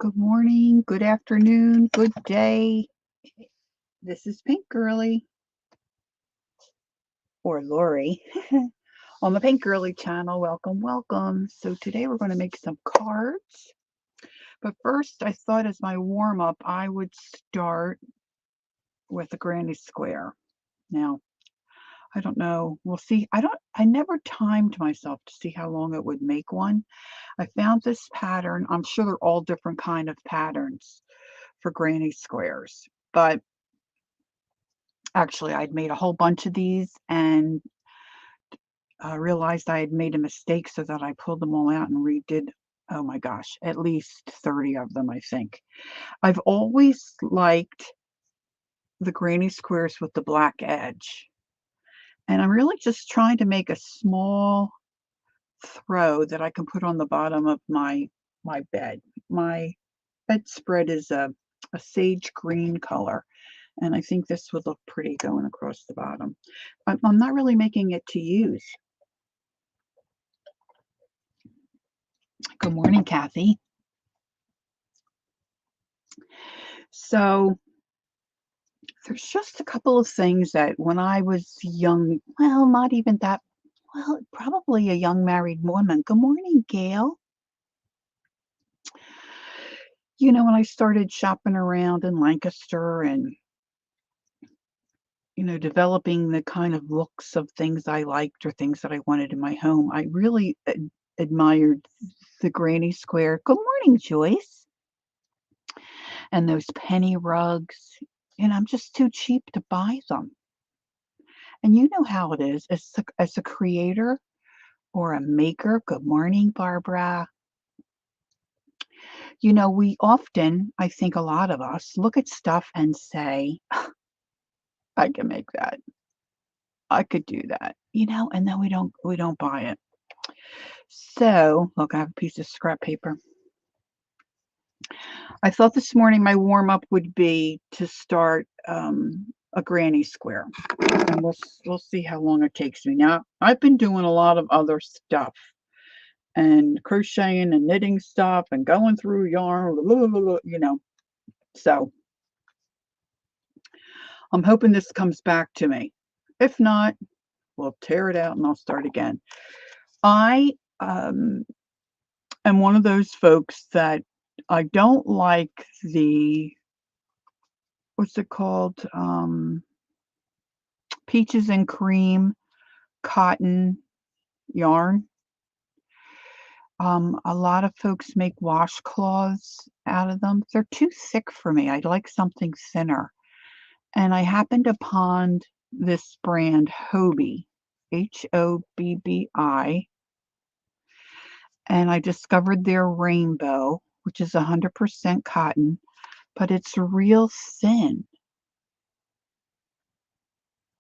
Good morning, good afternoon, good day. This is Pink Girly or Lori on the Pink Girly channel. Welcome, welcome. So today we're going to make some cards. But first, I thought as my warm up, I would start with a granny square. Now, I don't know. We'll see. I never timed myself to see how long it would make one. I found this pattern. I'm sure they're all different kind of patterns for granny squares, but actually, I'd made a whole bunch of these and realized I had made a mistake, so that I pulled them all out and redid, oh my gosh, at least 30 of them, I think. I've always liked the granny squares with the black edge. And I'm really just trying to make a small throw that I can put on the bottom of my bed. My bedspread is a sage green color, and I think this would look pretty going across the bottom. I'm not really making it to use. Good morning, Kathy. So there's just a couple of things that when I was young, well, not even that, well, probably a young married woman. Good morning, Gail. When I started shopping around in Lancaster and, developing the kind of looks of things I liked or things that I wanted in my home, I really admired the granny square. Good morning, Joyce. And those penny rugs. And I'm just too cheap to buy them. And you know how it is as a creator or a maker. Good morning, Barbara. We often, I think a lot of us, look at stuff and say, I can make that. I could do that, and then we don't buy it. So, look, I have a piece of scrap paper. I thought this morning my warm up would be to start a granny square, and we'll see how long it takes me. Now, I've been doing a lot of other stuff and crocheting and knitting stuff and going through yarn, So I'm hoping this comes back to me. If not, we'll tear it out and I'll start again. I am one of those folks that I don't like the, what's it called? Peaches and cream cotton yarn. A lot of folks make washcloths out of them. They're too thick for me. I'd like something thinner. And I happened upon this brand, Hobbii, Hobbi, and I discovered their rainbow, which is 100% cotton, but it's real thin.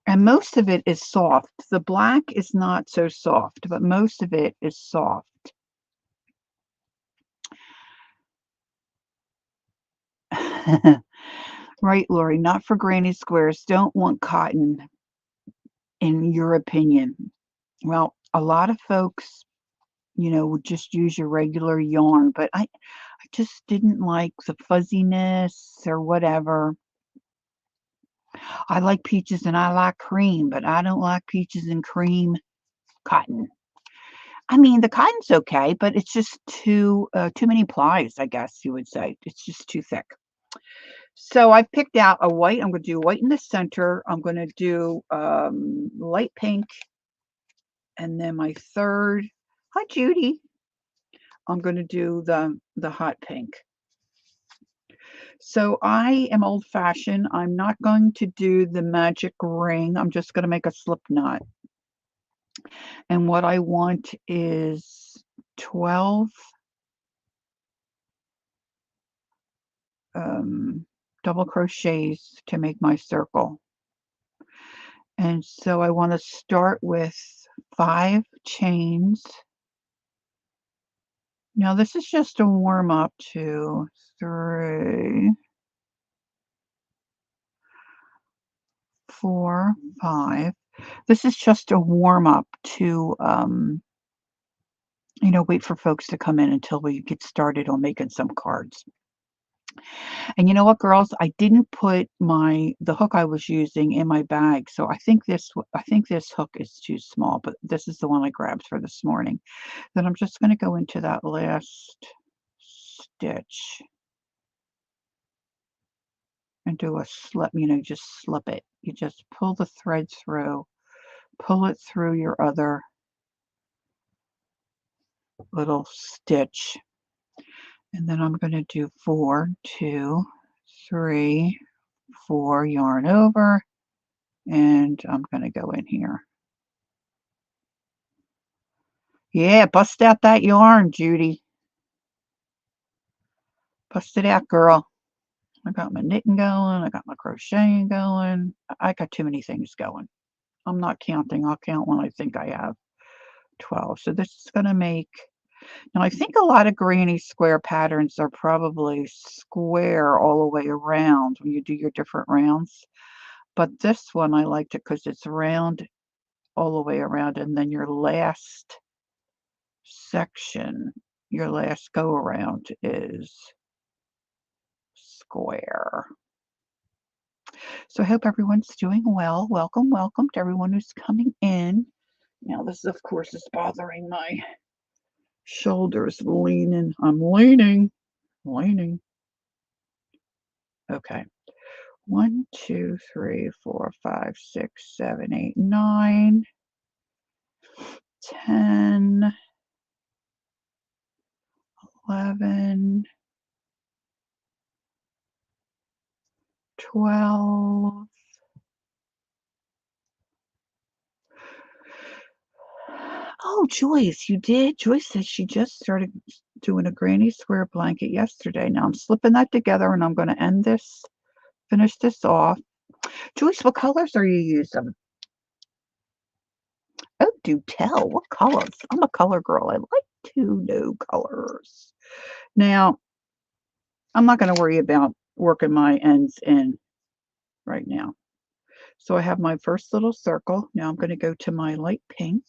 And most of it is soft. The black is not so soft, but most of it is soft. Right, Lori, not for granny squares. Don't want cotton, in your opinion. Well, a lot of folks, would just use your regular yarn, but I just didn't like the fuzziness or whatever. I like peaches and I like cream, but I don't like peaches and cream cotton. I mean, the cotton's okay, but it's just too many plies, I guess you would say. It's just too thick. So I've picked out a white. I'm going to do white in the center. I'm going to do light pink. And then my third, hi, Judy. I'm going to do the hot pink. So I am old fashioned. I'm not going to do the magic ring. I'm just going to make a slip knot. And what I want is 12 double crochets to make my circle. And so I want to start with 5 chains. Now this is just a warm up. 2, 3, 4, 5. This is just a warm up to wait for folks to come in until we get started on making some cards. And you know what, girls? I didn't put the hook I was using in my bag, so I think this hook is too small, but this is the one I grabbed for this morning. Then I'm just going to go into that last stitch and do a slip, just slip it. You just pull the thread through, pull it through your other little stitch, and then I'm going to do 4, 2, 3, 4, yarn over, and I'm going to go in here. Yeah, bust out that yarn, Judy. Bust it out, girl. I got my knitting going. I got my crocheting going. I got too many things going. I'm not counting. I'll count when I think I have 12. So this is going to make... Now, I think a lot of granny square patterns are probably square all the way around when you do your different rounds. But this one, I liked it because it's round all the way around. And then your last section, your last go around is square. So I hope everyone's doing well. Welcome, welcome to everyone who's coming in. Now, this, of course, is bothering my shoulders. Leaning. I'm leaning. Leaning. Okay. 1, 2, 3, 4, 5, 6, 7, 8, 9, 10, 11, 12. Oh, Joyce, you did? Joyce said she just started doing a granny square blanket yesterday. Now I'm slipping that together and I'm going to end this, finish this off. Joyce, what colors are you using? Oh, do tell. What colors? I'm a color girl. I like to know colors. Now, I'm not going to worry about working my ends in right now. So I have my first little circle. Now I'm going to go to my light pink.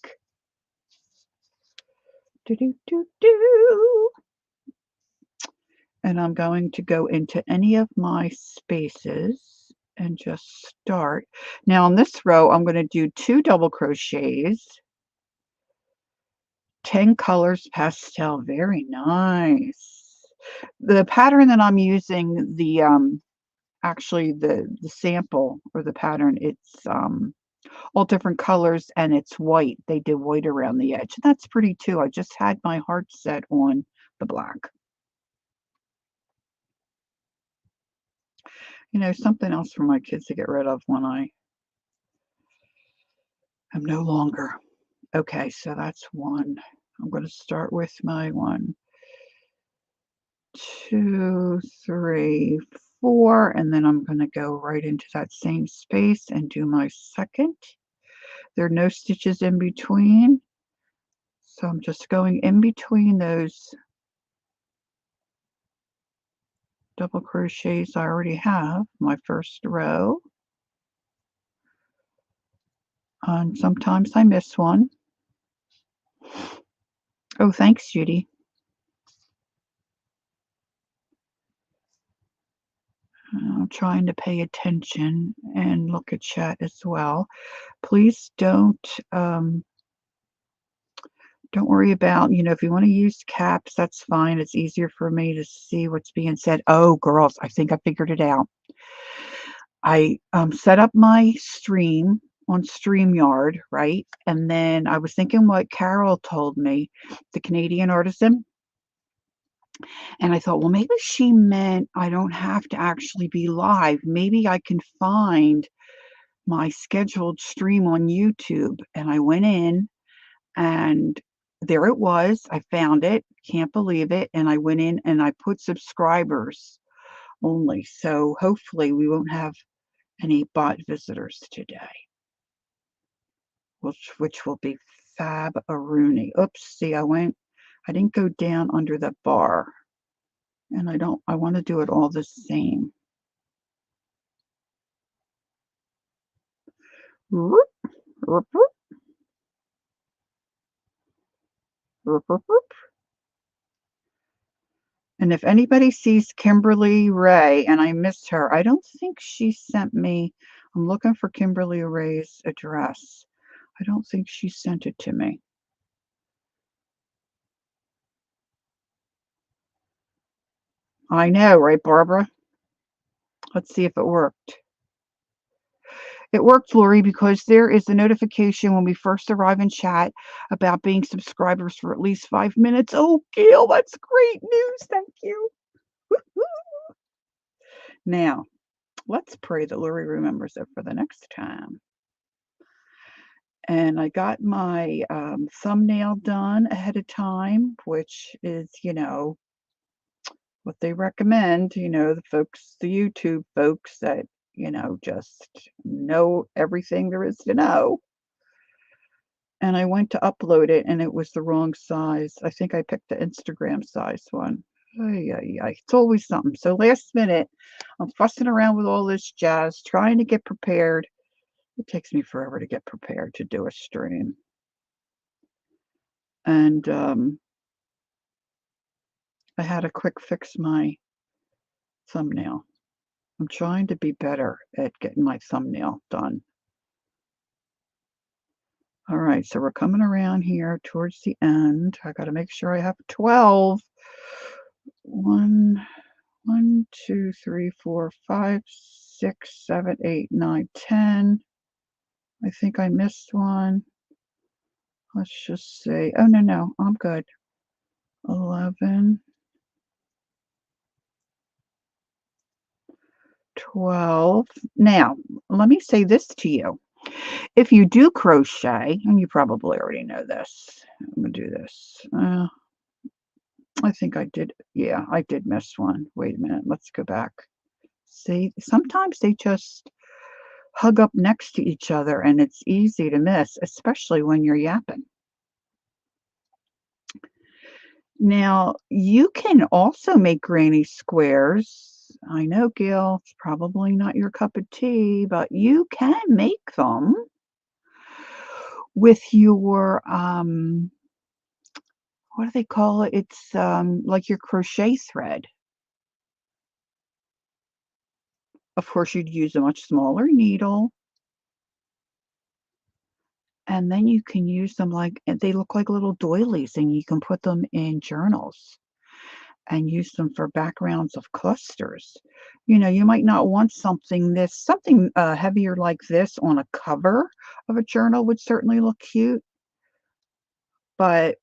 Do, do, do, do. And I'm going to go into any of my spaces and just start. Now on this row, I'm going to do 2 double crochets, 10 colors pastel. Very nice. The pattern that I'm using, actually the sample or the pattern, it's all different colors and it's white. They did white around the edge. That's pretty too. I just had my heart set on the black. Something else for my kids to get rid of when I am no longer. Okay, so that's 1. I'm going to start with my 1, 2, 3, 4, and then I'm going to go right into that same space and do my second. There are no stitches in between, so I'm just going in between those double crochets I already have, my first row. And sometimes I miss one. Oh, thanks, Judy. I'm trying to pay attention and look at chat as well. Please don't worry about, if you want to use caps, that's fine. It's easier for me to see what's being said. Oh, girls, I think I figured it out. I set up my stream on StreamYard, right? And then I was thinking what Carol told me, the Canadian artisan. And I thought, well, maybe she meant I don't have to actually be live. Maybe I can find my scheduled stream on YouTube. And I went in and there it was. I found it. Can't believe it. And I went in and I put subscribers only. So hopefully we won't have any bot visitors today, which will be fab-a-rooney. Oops, see, I didn't go down under the bar. And I want to do it all the same. Whoop, whoop, whoop. Whoop, whoop, whoop. And if anybody sees Kimberly Ray, and I missed her, I don't think she sent me. I'm looking for Kimberly Ray's address. I don't think she sent it to me. I know, right, Barbara? Let's see if it worked. It worked, Lori, because there is a notification when we first arrive in chat about being subscribers for at least 5 minutes. Oh, Gail, that's great news. Thank you. Now, let's pray that Lori remembers it for the next time. And I got my thumbnail done ahead of time, which is, what they recommend, the folks, the YouTube folks that, just know everything there is to know. And I went to upload it and it was the wrong size. I think I picked the Instagram size one. It's always something. So last minute, I'm fussing around with all this jazz, trying to get prepared. It takes me forever to get prepared to do a stream. And I had to quick fix my thumbnail. I'm trying to be better at getting my thumbnail done. All right, so we're coming around here towards the end. I got to make sure I have 12. 1, 2, 3, 4, 5, 6, 7, 8, 9, 10. I think I missed one. Let's just say, oh, no, I'm good. 11, 12. Now, let me say this to you. If you do crochet, and you probably already know this, I'm going to do this. I think I did. Yeah, I did miss one. Wait a minute. Let's go back. See, sometimes they just hug up next to each other and it's easy to miss, especially when you're yapping. Now, you can also make granny squares. I know, Gil, it's probably not your cup of tea, but you can make them with your, what do they call it? It's like your crochet thread. Of course, you'd use a much smaller needle. And then you can use them they look like little doilies, and you can put them in journals and use them for backgrounds of clusters. You might not want something heavier like this on a cover of a journal would certainly look cute, but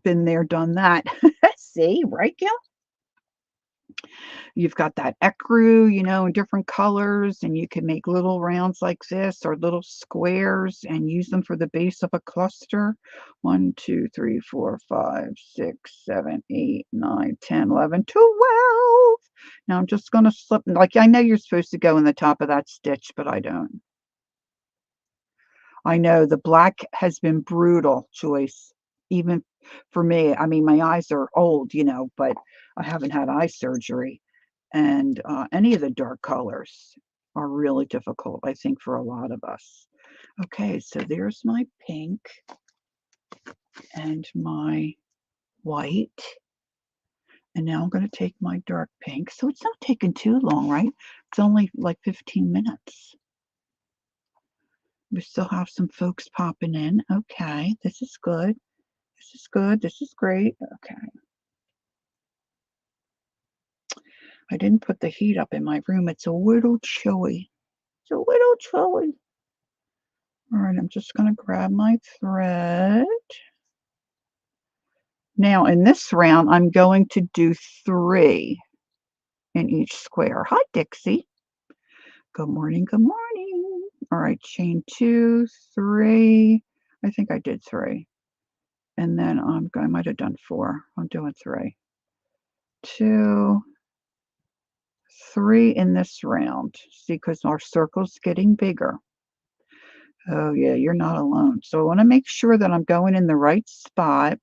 been there, done that. See, right, Gil? You've got that ecru, in different colors, and you can make little rounds like this or little squares and use them for the base of a cluster. 1, 2, 3, 4, 5, 6, 7, 8, 9, 10, 11, 12. Now I'm just going to slip, like I know you're supposed to go in the top of that stitch, but I don't. I know the black has been brutal, Joyce, even for me. I mean, my eyes are old, but I haven't had eye surgery. And any of the dark colors are really difficult, I think, for a lot of us. Okay, so there's my pink and my white. And now I'm going to take my dark pink. So it's not taking too long, right? It's only like 15 minutes. We still have some folks popping in. Okay, this is good. This is good. This is great. Okay. I didn't put the heat up in my room. It's a little chilly. It's a little chilly. All right, I'm just going to grab my thread. Now, in this round, I'm going to do 3 in each square. Hi, Dixie. Good morning, good morning. All right, chain 2, 3. I think I did 3. And then I might have done 4. I'm doing 3. 2, 3 in this round. See, because our circle's getting bigger. Oh, yeah, you're not alone. So I want to make sure that I'm going in the right spot.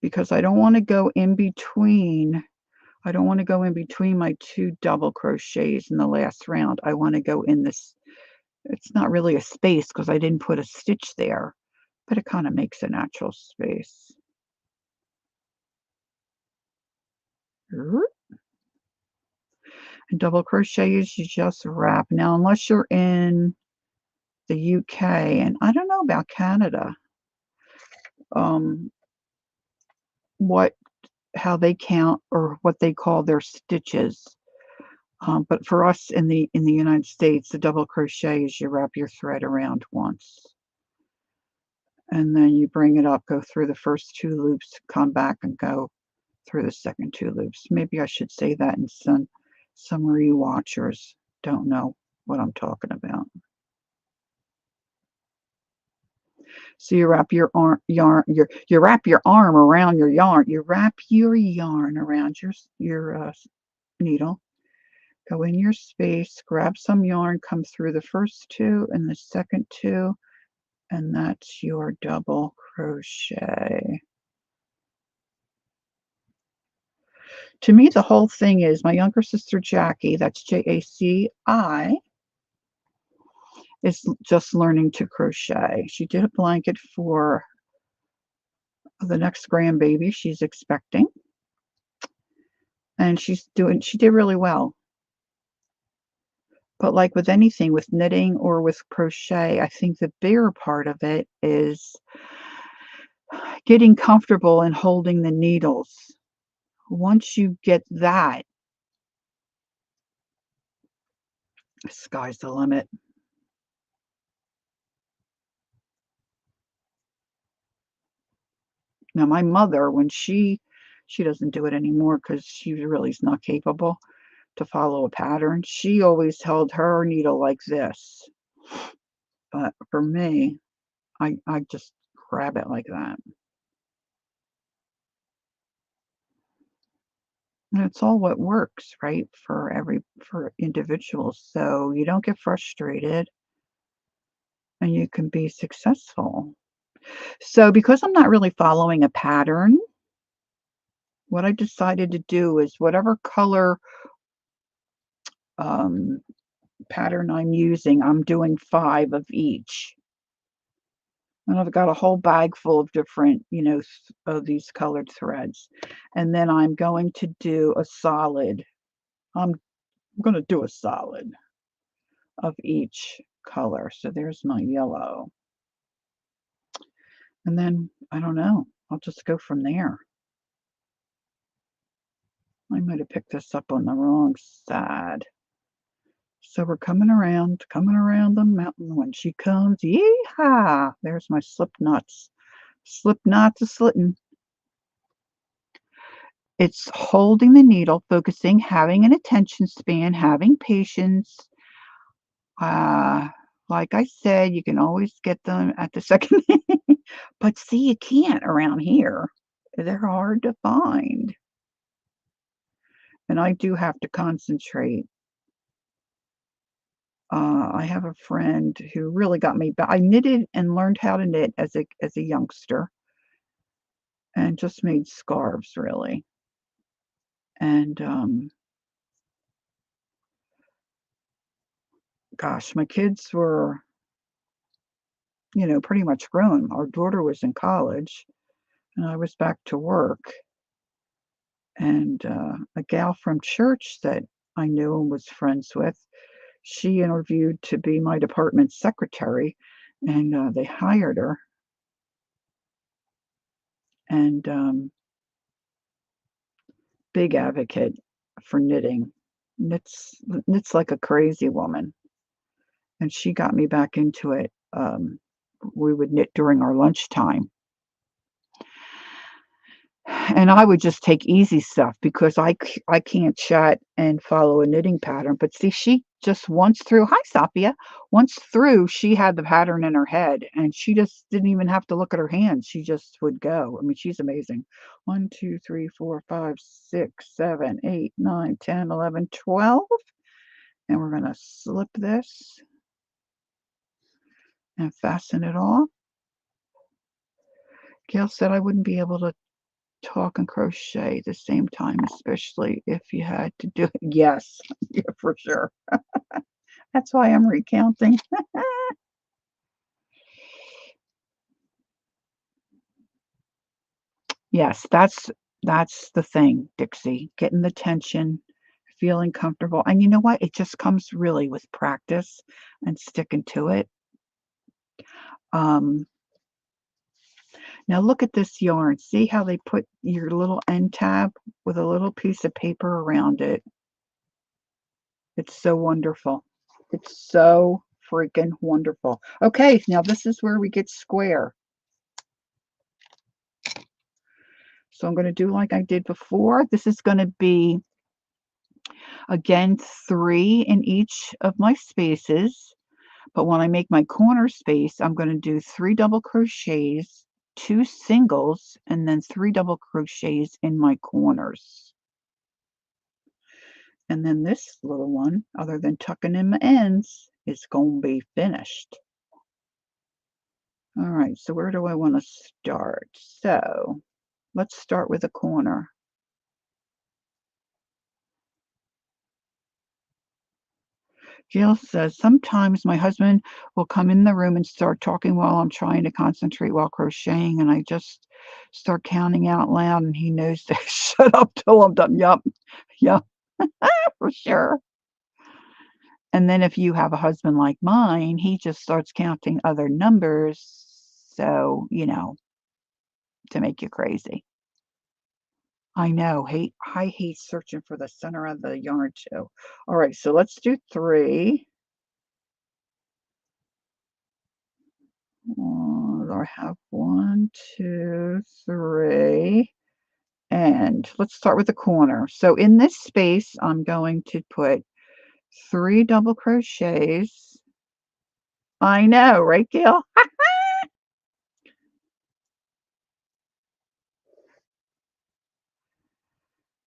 Because I don't want to go in between. I don't want to go in between my 2 double crochets in the last round. I want to go in this. It's not really a space because I didn't put a stitch there. but it kind of makes a natural space. And double crochet is you just wrap. Now, unless you're in the UK, and I don't know about Canada, um, what how they count or what they call their stitches. But for us in the United States, the double crochet is you wrap your thread around once, and then you bring it up, go through the first 2 loops, come back and go through the second 2 loops. Maybe I should say that, and some rewatchers don't know what I'm talking about. So you wrap your arm yarn you wrap your arm around your yarn. You wrap your yarn around your needle. Go in your space, grab some yarn, come through the first 2 and the second 2, and that's your double crochet. To me, the whole thing is my younger sister Jackie, that's Jaci, is just learning to crochet. She did a blanket for the next grandbaby she's expecting, and she did really well. But like with anything, with knitting or with crochet, I think the bigger part of it is getting comfortable in holding the needles. Once you get that, the sky's the limit. Now, my mother, when she doesn't do it anymore because she really is not capable to follow a pattern. She always held her needle like this. But for me, I just grab it like that. And it's all what works, right? For individuals. So you don't get frustrated and you can be successful. So because I'm not really following a pattern, what I decided to do is whatever color um, pattern I'm using, I'm doing 5 of each. And I've got a whole bag full of different, of these colored threads. And then I'm going to do a solid. I'm going to do a solid of each color. So there's my yellow. And then, I don't know, I'll just go from there. I might have picked this up on the wrong side. So we're coming around the mountain. When she comes, yee-haw! There's my slip knots. Slip knots a slitting. It's holding the needle, focusing, having an attention span, having patience. Uh, like I said, you can always get them at the second. But see, you can't around here. They're hard to find. And I do have to concentrate. I have a friend who really got me back. I knitted and learned how to knit as a youngster, and just made scarves really. And gosh, my kids were, pretty much grown. Our daughter was in college, and I was back to work. And a gal from church that I knew and was friends with, she interviewed to be my department secretary, and they hired her. And big advocate for knitting. Knits like a crazy woman, and she got me back into it. We would knit during our lunchtime, and I would just take easy stuff because I can't chat and follow a knitting pattern. But see, she just once through. Hi, Sapia. Once through, she had the pattern in her head, and she just didn't even have to look at her hands. She just would go. I mean, she's amazing. 1, 2, 3, 4, 5, 6, 7, 8, 9, 10, 11, 12. And we're gonna slip this and fasten it off. Gail said I wouldn't be able to talk and crochet at the same time, especially if you had to do it. Yes, yeah, for sure. That's why I'm recounting. Yes, that's the thing, Dixie, getting the tension, feeling comfortable, and you know what? It just comes really with practice and sticking to it. Um, Now look at this yarn. See how they put your little end tab with a little piece of paper around it? It's so wonderful. It's so freaking wonderful. Okay, now this is where we get square. So I'm going to do like I did before. This is going to be, again, 3 in each of my spaces. But when I make my corner space, I'm going to do 3 double crochets, 2 singles, and then 3 double crochets in my corners. And then this little one, other than tucking in my ends, is going to be finished. All right, so where do I want to start? So let's start with a corner. Jill says, sometimes my husband will come in the room and start talking while I'm trying to concentrate while crocheting, and I just start counting out loud, and he knows to shut up till I'm done. Yup, yup, for sure. And then if you have a husband like mine, he just starts counting other numbers, so, to make you crazy. I know, I hate searching for the center of the yarn too. All right, so let's do 3. I have 1, 2, 3, and let's start with the corner. So in this space, I'm going to put 3 double crochets. I know, right, Gail?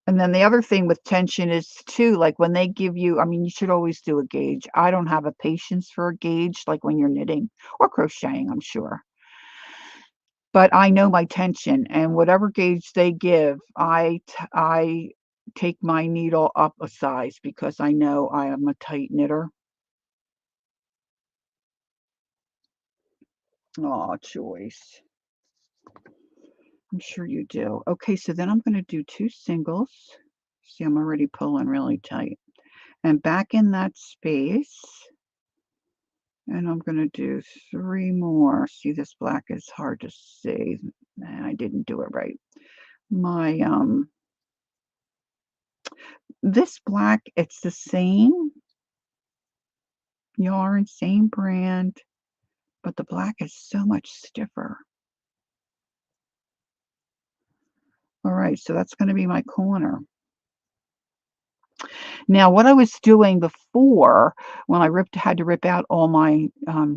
And then the other thing with tension is too, like when they give you, I mean, you should always do a gauge. I don't have a patience for a gauge, like when you're knitting or crocheting, I'm sure. But I know my tension, and whatever gauge they give, I take my needle up a size because I know I am a tight knitter. Oh, Joyce. I'm sure you do. Okay, so then I'm gonna do 2 singles. See, I'm already pulling really tight. And back in that space, and I'm gonna do 3 more. See, this black is hard to see. And I didn't do it right. My, this black, it's the same yarn, same brand, but the black is so much stiffer. All right, so that's gonna be my corner. Now, what I was doing before when I had to rip out all my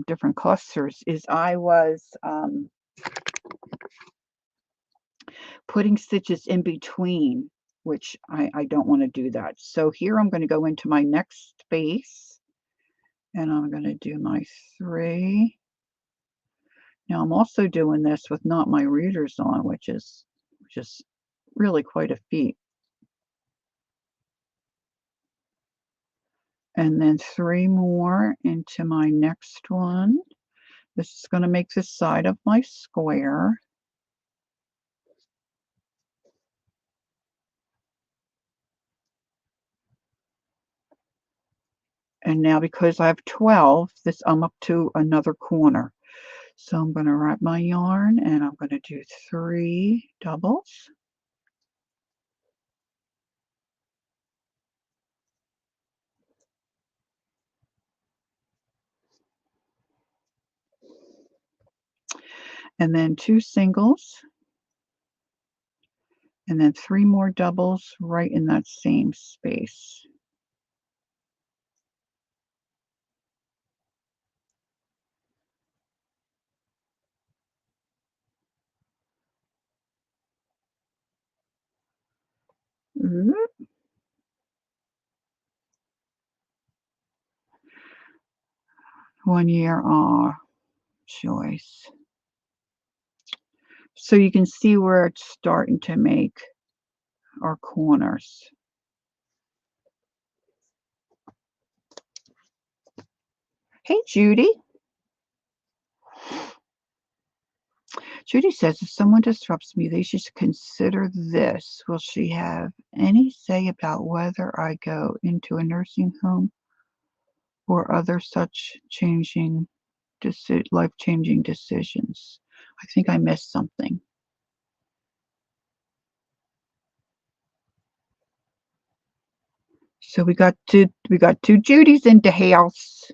different clusters is I was putting stitches in between, which I don't want to do that. So here I'm going to go into my next space and I'm going to do my 3. Now I'm also doing this with not my readers on, which is really quite a feat. And then 3 more into my next one. This is going to make the side of my square. And now because I have 12, I'm up to another corner. So I'm going to wrap my yarn and I'm going to do 3 doubles. And then 2 singles. And then 3 more doubles right in that same space. One year, aw, Joyce. So you can see where it's starting to make our corners. Hey, Judy. Judy says, if someone disrupts me, they should consider this. Will she have any say about whether I go into a nursing home or other such life-changing decisions? I think I missed something. So we got two Judys in the house.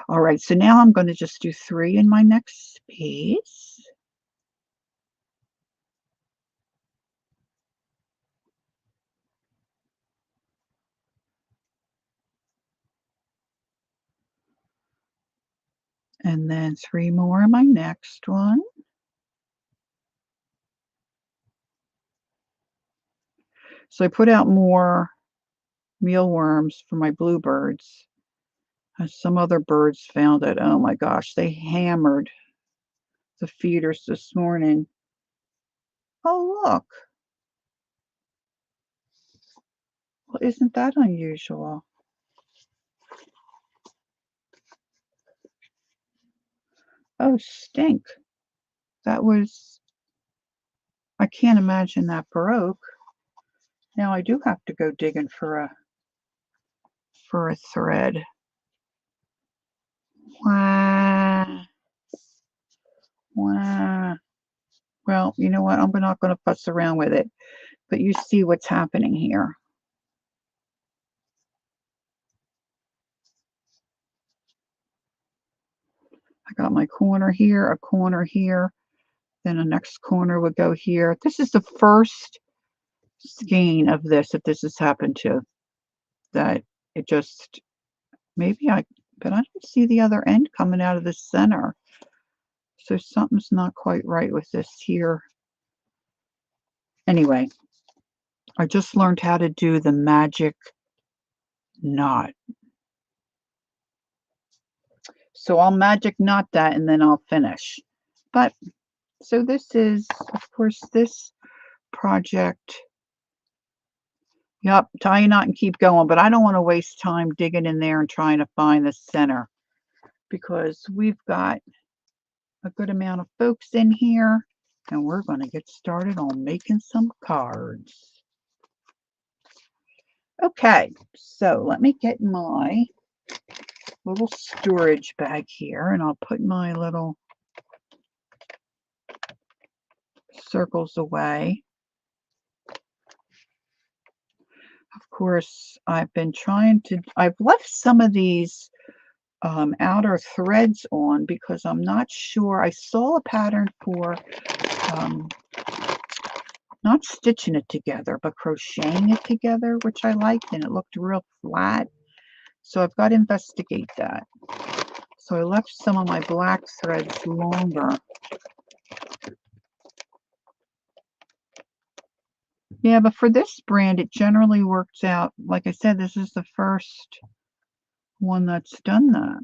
All right, so now I'm going to just do 3 in my next piece. And then 3 more in my next one. So I put out more mealworms for my bluebirds. Some other birds found it. Oh my gosh, they hammered the feeders this morning. Oh, look. Well, isn't that unusual? Oh, stink. That was, I can't imagine that broke. Now I do have to go digging for a thread. Wah. Wah. Well, you know what? I'm not going to fuss around with it. But you see what's happening here. I got my corner here, a corner here, then a next corner would go here. This is the first skein of this, if this has happened to, that it just, but I don't see the other end coming out of the center. So something's not quite right with this here. Anyway, I just learned how to do the magic knot. So I'll magic knot that and then I'll finish. But, so this is, of course, this project. Yep, tie a knot and keep going, but I don't want to waste time digging in there and trying to find the center because we've got a good amount of folks in here and we're going to get started on making some cards. Okay, so let me get my little storage bag here and I'll put my little circles away. Of course, I've left some of these outer threads on because I'm not sure. I saw a pattern for not stitching it together, but crocheting it together, which I liked, and it looked real flat. So I've got to investigate that. So I left some of my black threads longer. Yeah, but for this brand, it generally works out. Like I said, this is the first one that's done that.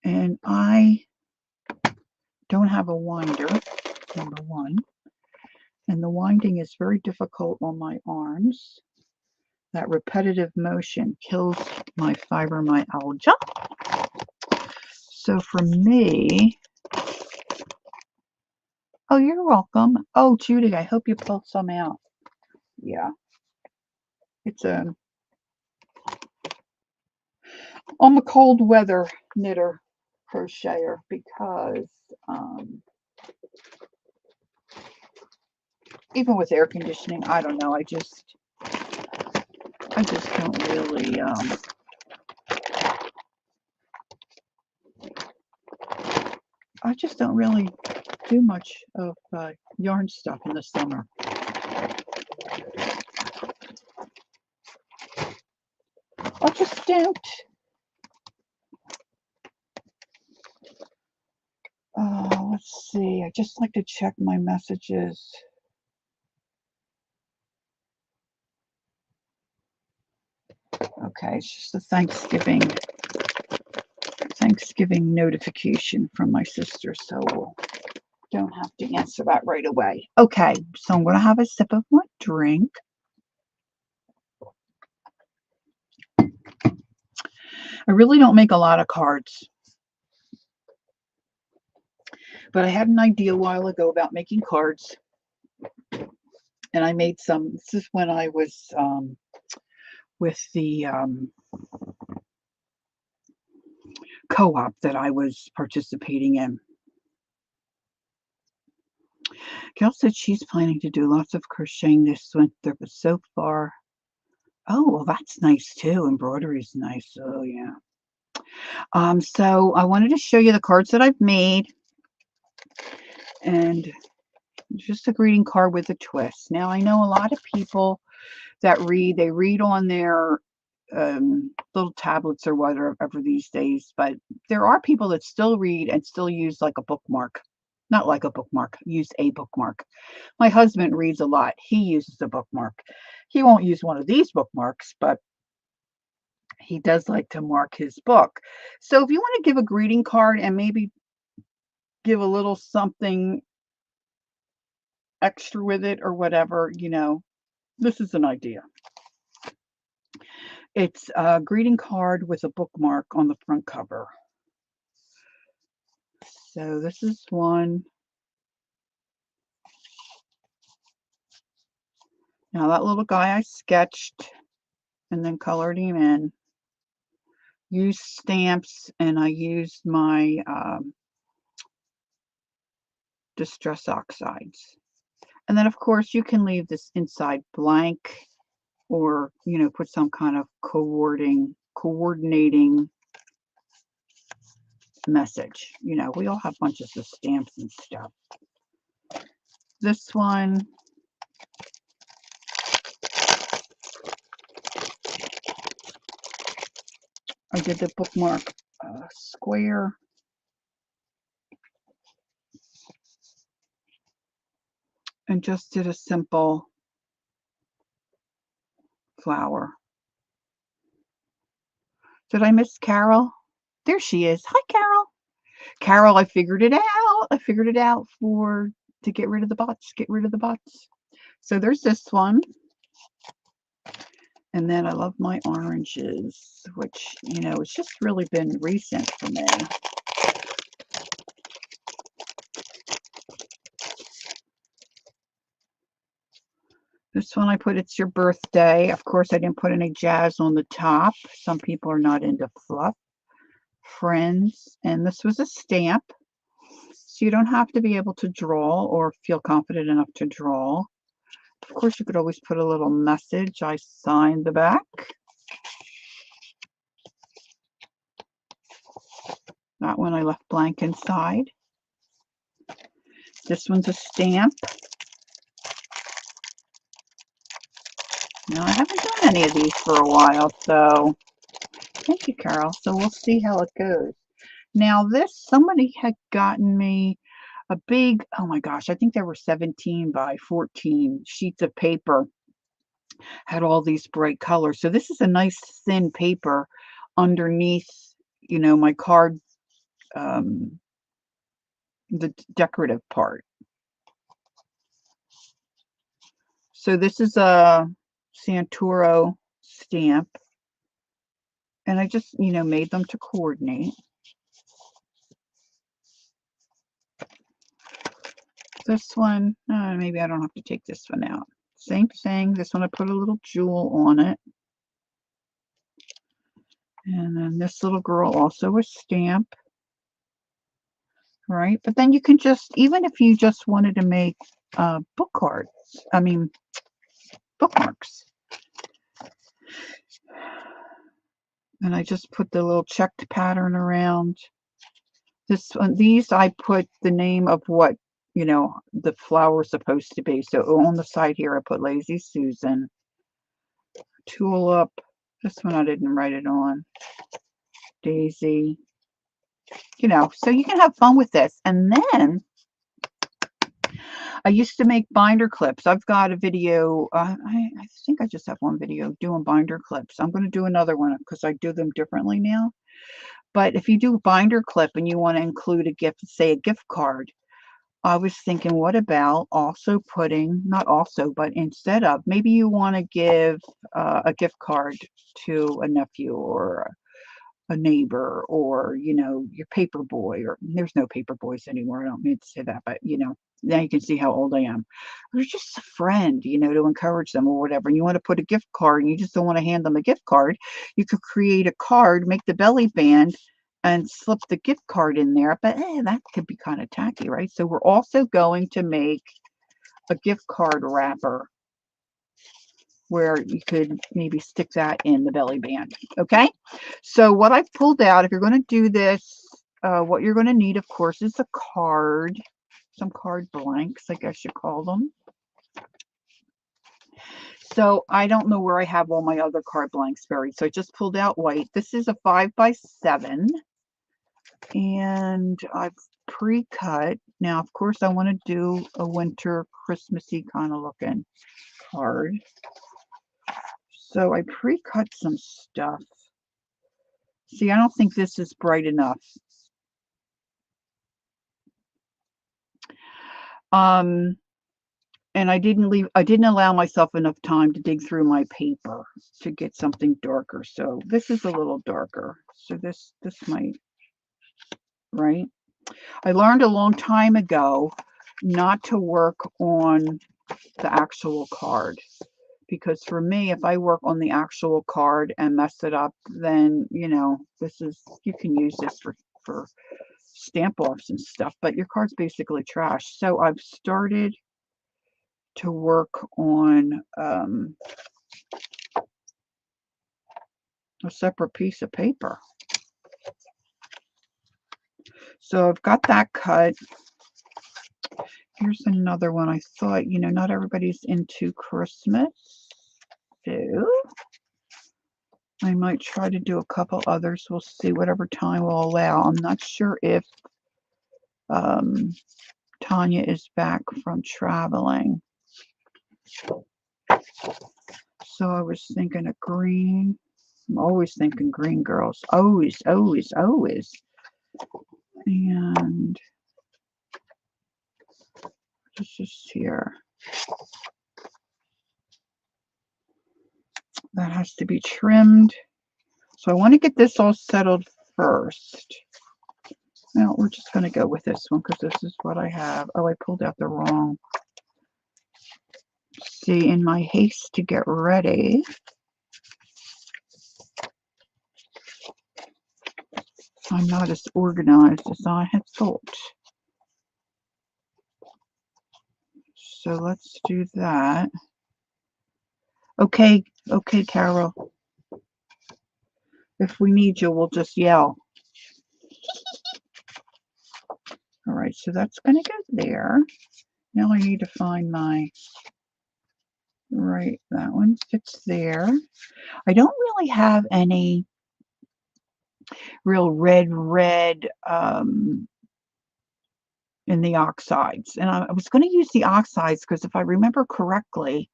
And I don't have a winder, number one. And the winding is very difficult on my arms. That repetitive motion kills my fibromyalgia. So for me, oh, you're welcome. Oh, Judy, I hope you pulled some out. Yeah. I'm a cold weather knitter crocheter because even with air conditioning, I don't know, I just don't really I just don't really do much of yarn stuff in the summer. I just don't. Let's see. I just like to check my messages. Okay, it's just a Thanksgiving notification from my sister, so we'll don't have to answer that right away. Okay, so I'm going to have a sip of my drink. I I really don't make a lot of cards, but I had an idea a while ago about making cards, and I made some. This is when I was with the co-op that I was participating in. Gail said she's planning to do lots of crocheting this winter, but so far, oh, well, that's nice too. Embroidery is nice. Oh, yeah. So I wanted to show you the cards that I've made, and just a greeting card with a twist. Now, I know a lot of people that they read on their little tablets or whatever these days, but there are people that still read and still use like a bookmark. Not like a bookmark, use a bookmark. My husband reads a lot. He uses a bookmark. He won't use one of these bookmarks, but he does like to mark his book. So if you want to give a greeting card and maybe give a little something extra with it or whatever, this is an idea. It's a greeting card with a bookmark on the front cover. So this is one. Now that little guy I sketched and then colored him in. Used stamps, and I used my Distress Oxides. And then of course you can leave this inside blank, or put some kind of coordinating message. We all have bunches of stamps and stuff. This one, I did the bookmark square. And just did a simple flower. Did I miss Carol? There she is. Hi, Carol. Carol, I figured it out. I figured it out to get rid of the bots. Get rid of the bots. So there's this one. And then I love my oranges, which, it's just really been recent for me. This one I put, it's your birthday. Of course, I didn't put any jazz on the top. Some people are not into fluff. Friends. And this was a stamp. So you don't have to be able to draw or feel confident enough to draw. Of course, you could always put a little message. I signed the back. That one I left blank inside. This one's a stamp. Now, I haven't done any of these for a while, so thank you, Carol. So we'll see how it goes. Now, somebody had gotten me a big, oh my gosh, I think there were 17 by 14 sheets of paper. Had all these bright colors. So this is a nice thin paper underneath, my card, the decorative part. So this is a Santoro stamp. And I just, made them to coordinate. This one, maybe I don't have to take this one out. Same thing. This one I put a little jewel on it. And then this little girl, also a stamp. Right? But then you can just, even if you just wanted to make book cards, bookmarks. And I just put the little checked pattern around. These I put the name of what, the flower is supposed to be. So on the side here, I put Lazy Susan. Tulip. This one I didn't write it on. Daisy. So you can have fun with this. And then I used to make binder clips. I've got a video. I think I just have one video doing binder clips. I'm going to do another one because I do them differently now. But if you do a binder clip and you want to include a gift, say a gift card, I was thinking, what about also putting, not also, but instead of, maybe you want to give a gift card to a nephew or a neighbor, or, you know, your paper boy, or there's no paper boys anymore. I don't mean to say that, but, you know, now you can see how old I am. Or just a friend, you know, to encourage them or whatever. And you want to put a gift card and you just don't want to hand them a gift card. You could create a card, make the belly band, and slip the gift card in there. But that could be kind of tacky, right? So we're also going to make a gift card wrapper where you could maybe stick that in the belly band. Okay, so what I've pulled out, if you're going to do this, what you're going to need, of course, is a card, some card blanks, I guess you call them. So I don't know where I have all my other card blanks buried, so I just pulled out white. This is a 5x7, and I've pre-cut. Now, of course, I want to do a winter Christmassy kind of looking card. So I pre-cut some stuff. See, I don't think this is bright enough. And I didn't allow myself enough time to dig through my paper to get something darker. So this is a little darker. So this might, right? I learned a long time ago not to work on the actual card. Because for me, if I work on the actual card and mess it up, then, you know, you can use this for stamp offs and stuff, but your card's basically trash. So I've started to work on a separate piece of paper. So I've got that cut. Here's another one. I thought, you know, not everybody's into Christmas. So I might try to do a couple others. We'll see, whatever time will allow. I'm not sure if Tanya is back from traveling. So I was thinking of green. I'm always thinking green, girls. Always, always, always. And this is here. That has to be trimmed. So I want to get this all settled first. Now we're just going to go with this one because this is what I have. Oh, I pulled out the wrong. See, in my haste to get ready, I'm not as organized as I had thought. So let's do that. Okay, Carol. If we need you, we'll just yell. All right, so that's going to go there. Now I need to find my, right, that one fits there. I don't really have any real red in the oxides. And I was going to use the oxides because if I remember correctly,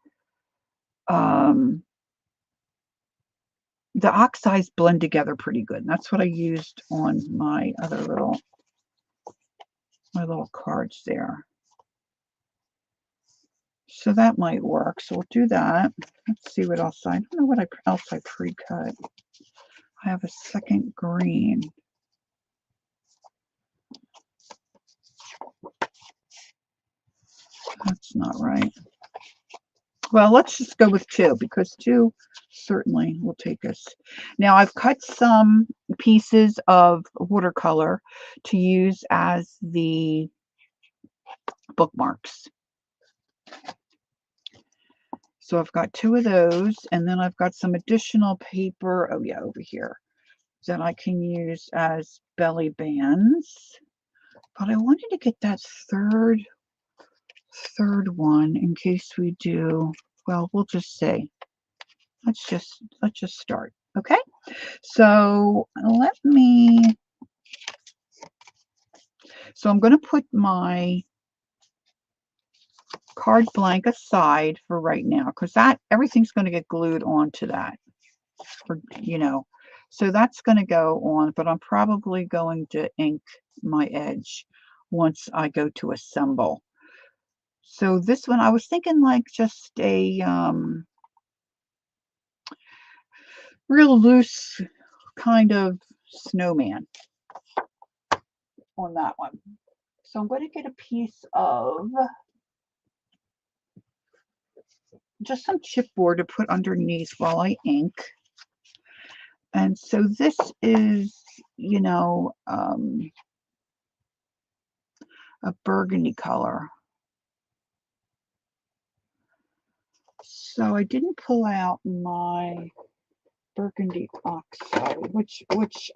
the oxides blend together pretty good. And that's what I used on my other little cards there. So that might work. So we'll do that. Let's see what else I don't know what else I pre-cut. I have a second green. That's not right. Well, let's just go with 2 because 2 certainly will take us. Now I've cut some pieces of watercolor to use as the bookmarks. So I've got 2 of those, and then I've got some additional paper, oh yeah, over here, that I can use as belly bands. But I wanted to get that third one in case we do, well, we'll just say, let's just start. Okay, so so I'm going to put my card blank aside for right now because everything's going to get glued onto that, for, you know, so that's going to go on, but I'm probably going to ink my edge once I go to assemble. So this one I was thinking like just a real loose kind of snowman on that one. So I'm going to get a piece of just some chipboard to put underneath while I ink. And so this is, you know, a burgundy color. So I didn't pull out my burgundy oxide, which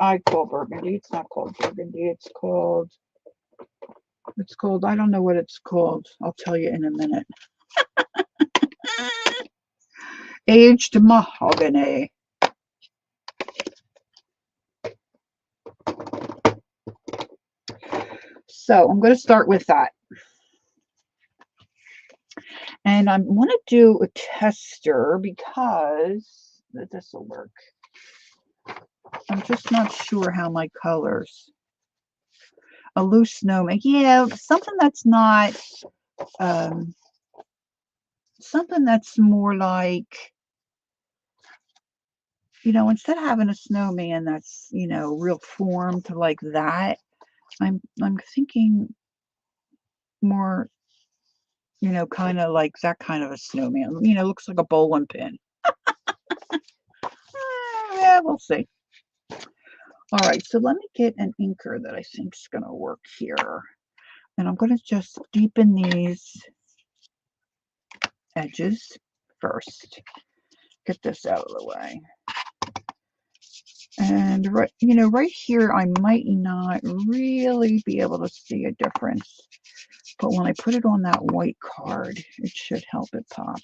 I call burgundy. It's not called burgundy. It's called, I don't know what it's called. I'll tell you in a minute. Aged mahogany. So I'm going to start with that. And I want to do a tester because this will work. I'm just not sure how my colors. A loose snowman. Yeah, something that's not, something that's more like, you know, instead of having a snowman that's, you know, real formed like that, I'm thinking more, you know, kind of like that kind of a snowman. You know, looks like a bowling pin. Yeah, we'll see. All right, so let me get an inker that I think is going to work here. And I'm going to just deepen these edges first. Get this out of the way. And right, you know, right here, I might not really be able to see a difference. But when I put it on that white card, it should help it pop.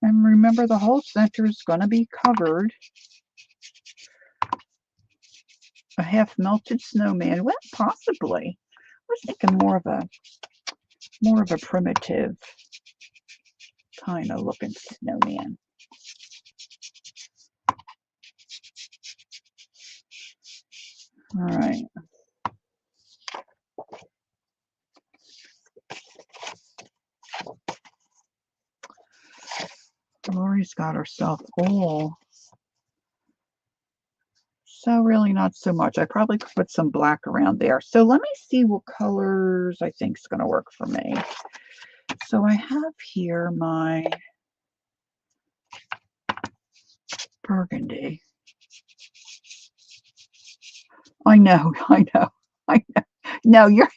And remember, the whole center is going to be covered. A half melted snowman. Well, possibly. I was thinking more of a primitive kind of looking snowman. All right. Lori's got herself all. So really not so much. I probably could put some black around there. So let me see what colors I think is going to work for me. So I have here my burgundy. I know. No, you're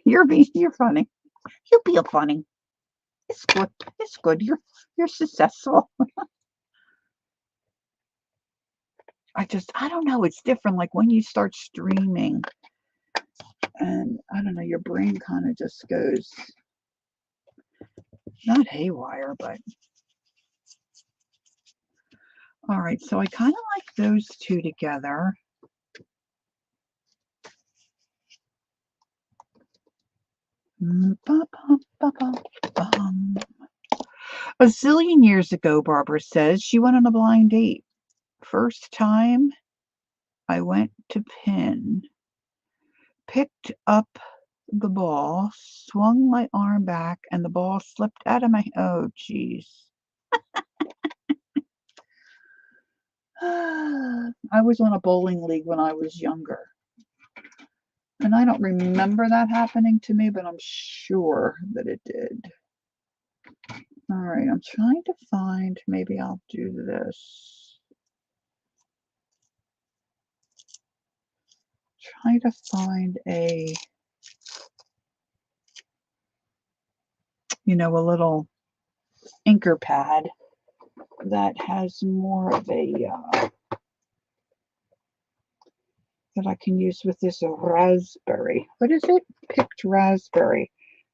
you're funny. You're being funny. It's good. It's good. You're successful. I don't know. It's different. Like when you start streaming, and I don't know, your brain kind of just goes not haywire, but all right. So I kind of like those two together. A zillion years ago, Barbara says, she went on a blind date. First time I went to pin, picked up the ball, swung my arm back, and the ball slipped out of my, oh, geez. I was on a bowling league when I was younger. And I don't remember that happening to me, but I'm sure that it did. All right, I'm trying to find, maybe I'll do this. Try to find a, you know, a little inker pad that has more of a, that I can use with this raspberry. What is it? Picked raspberry.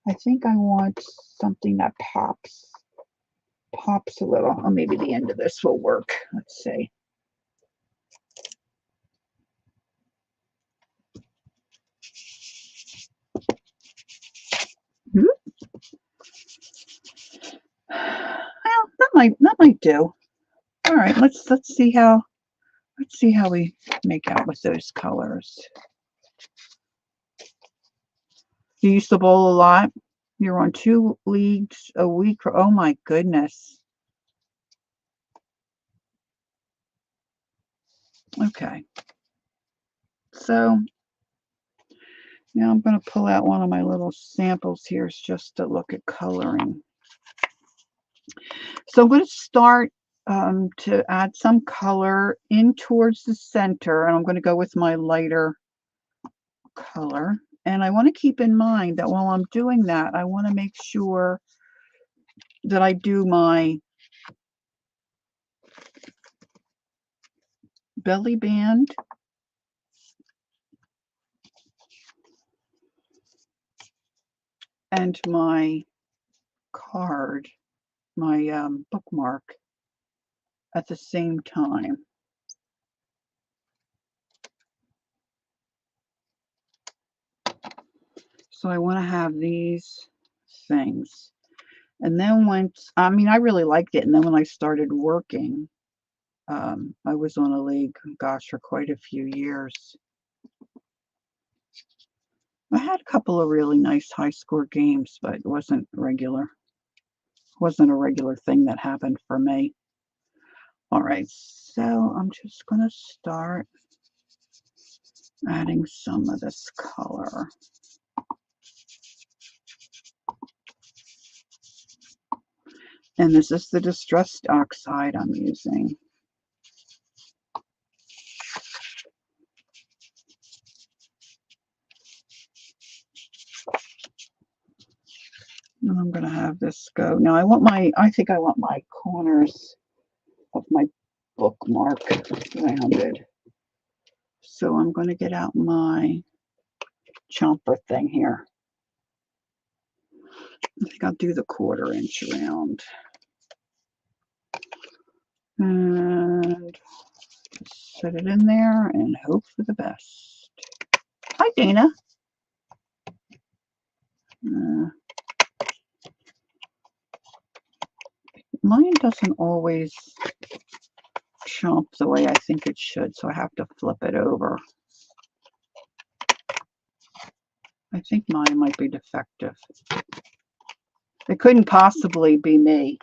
I think I want something that pops a little. Oh, maybe the end of this will work. Let's see. Well, that might do. All right, let's see how we make out with those colors. You used to bowl a lot. You're on 2 leagues a week. Oh my goodness. Okay. So now I'm going to pull out one of my little samples here just to look at coloring. So I'm going to start to add some color in towards the center, and I'm going to go with my lighter color. And I want to keep in mind that while I'm doing that, I want to make sure that I do my belly band and my card, my bookmark at the same time. So I want to have these things. And then once, I mean, I really liked it. And then when I started working, I was on a league, gosh, for quite a few years. I had a couple of really nice high score games, but it wasn't regular. It wasn't a regular thing that happened for me. All right, so I'm just going to start adding some of this color. And this is the Distressed Oxide I'm using. And I'm going to have this go. Now I think I want my corners of my bookmark rounded. So I'm going to get out my chomper thing here. I think I'll do the 1/4 inch round. And set it in there and hope for the best. Hi, Dana. Mine doesn't always chomp the way I think it should, so I have to flip it over. I think mine might be defective. It couldn't possibly be me.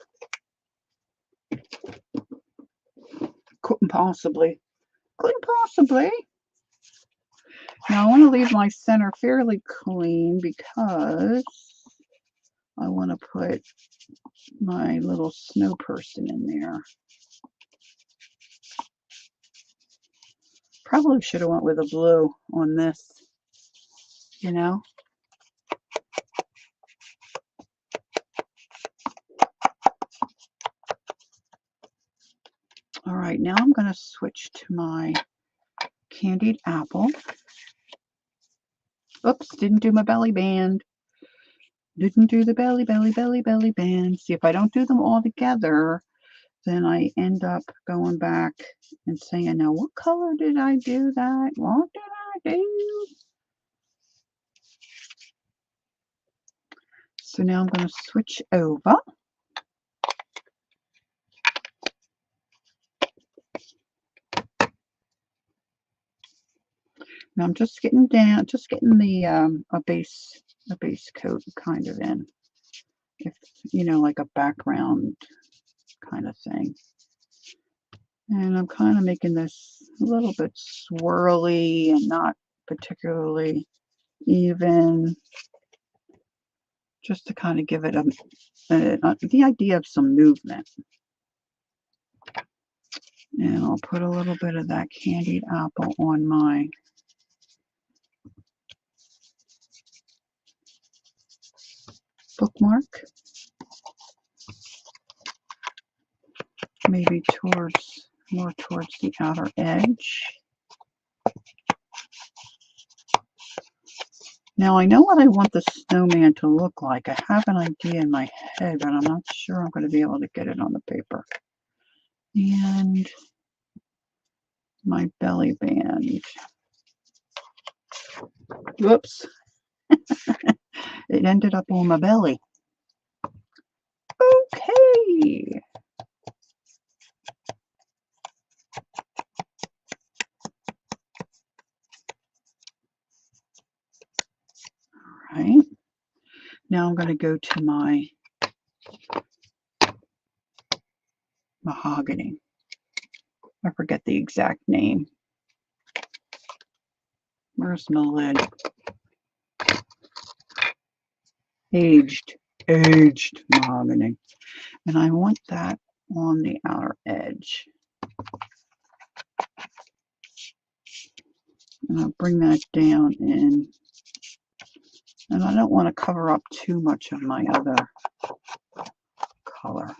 Couldn't possibly. Couldn't possibly. Now I want to leave my center fairly clean because I want to put my little snow person in there. Probably should have went with a blue on this, you know. All right, now I'm going to switch to my Candied Apple. Oops, didn't do my belly band. Didn't do the belly band. See, if I don't do them all together, then I end up going back and saying, now what color did I do that? What did I do? So now I'm going to switch over. Now I'm just getting down, just getting the a base coat kind of in, if you know, like a background kind of thing. And I'm kind of making this a little bit swirly and not particularly even, just to kind of give it the idea of some movement. And I'll put a little bit of that Candied Apple on my bookmark, maybe more towards the outer edge. Now I know what I want the snowman to look like. I have an idea in my head, but I'm not sure I'm going to be able to get it on the paper. And my belly band. Whoops. It ended up on my belly. Okay. All right. Now I'm going to go to my mahogany. I forget the exact name. Where's my lid? Aged mahogany. And I want that on the outer edge. And I'll bring that down in. And I don't want to cover up too much of my other color.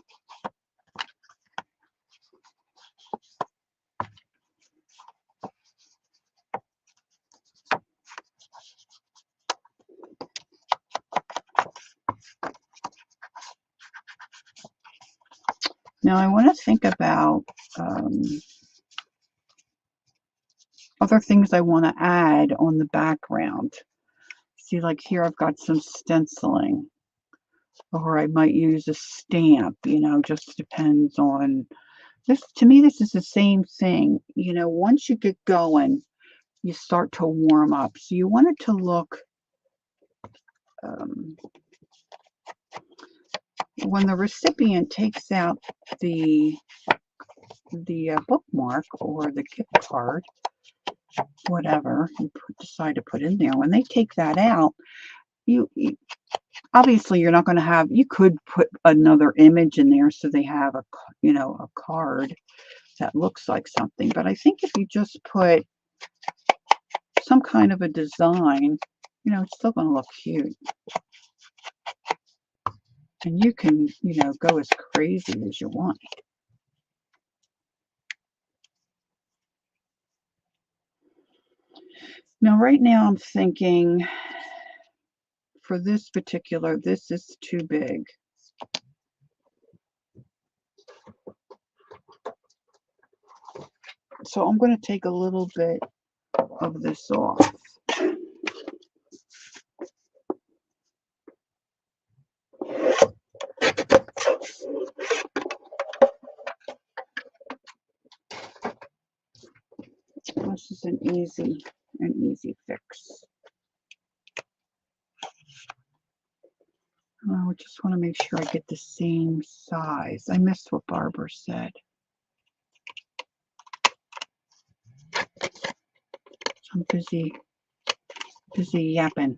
Now I want to think about other things I want to add on the background. See, like here I've got some stenciling, or I might use a stamp, you know, just depends on this. To me, this is the same thing. You know, once you get going, you start to warm up. So you want it to look, when the recipient takes out the bookmark or the gift card, whatever you decide to put in there, when they take that out, you obviously you're not going to have, you could put another image in there so they have a, you know, a card that looks like something. But I think if you just put some kind of a design, you know, it's still going to look cute. And you can, you know, go as crazy as you want. Now, right now I'm thinking for this particular, this is too big. So I'm going to take a little bit of this off. This is an easy fix. I just want to make sure I get the same size. I missed what Barbara said. I'm busy yapping. Yapping.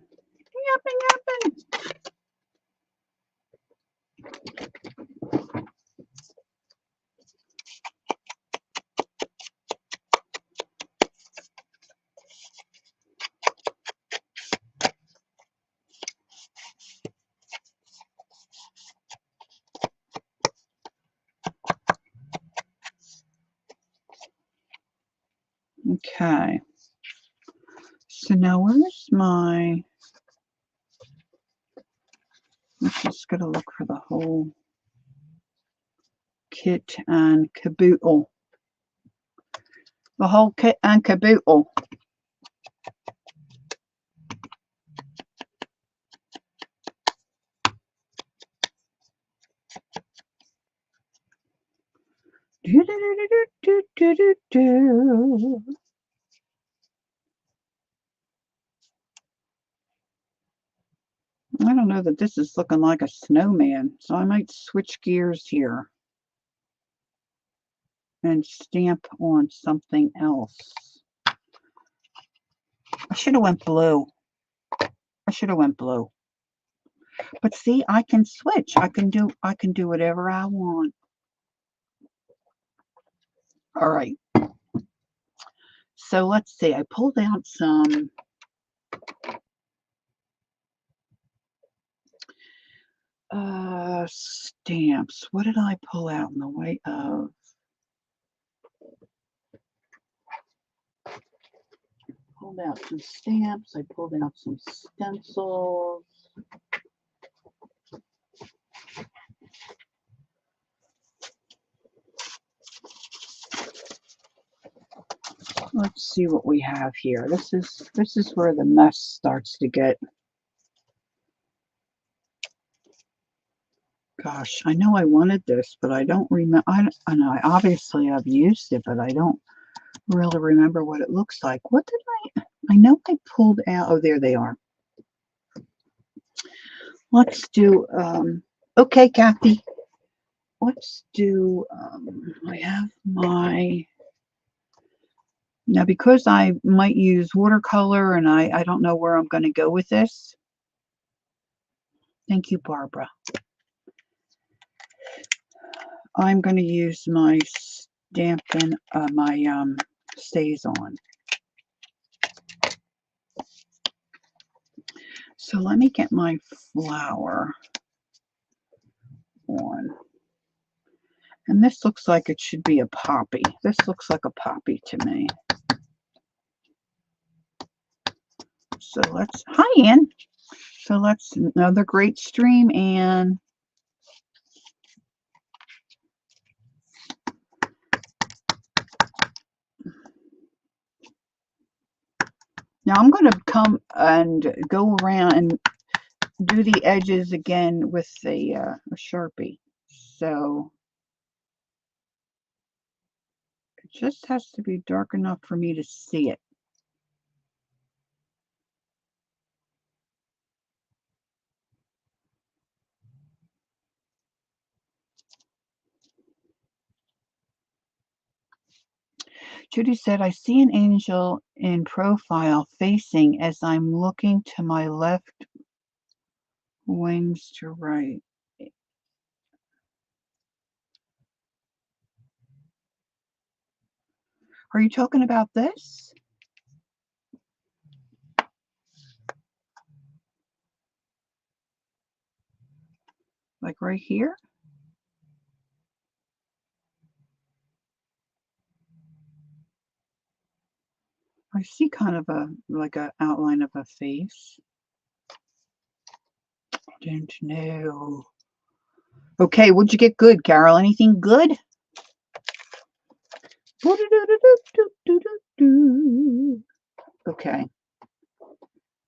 Okay. So now where's my, I'm just going to look for the whole kit and caboodle. The whole kit and caboodle. I don't know that this is looking like a snowman, so I might switch gears here and stamp on something else. I should have went blue. But see, I can switch. I can do whatever I want. All right. So let's see. I pulled out some stamps. What did I pull out in the way of? Pulled out some stamps. I pulled out some stencils. Let's see what we have here. This is where the mess starts to get. Gosh, I know I wanted this, but I don't remember. I know obviously I've used it, but I don't really remember what it looks like. What did I know I pulled out. Oh, there they are. Let's do, okay, Kathy. Let's do, I have my Now, because I might use watercolor and I don't know where I'm going to go with this. Thank you, Barbara. I'm going to use my Stampin', my StazOn. So let me get my flower on. And this looks like it should be a poppy. This looks like a poppy to me. So let's, hi Ann. So let's, another great stream, Ann. Now I'm going to come and go around and do the edges again with a Sharpie. So it just has to be dark enough for me to see it. Judy said, I see an angel in profile facing as I'm looking to my left, wings to right. Are you talking about this? Like right here? I see kind of like an outline of a face. Don't know. Okay, what'd you get good, Carol? Anything good? Okay.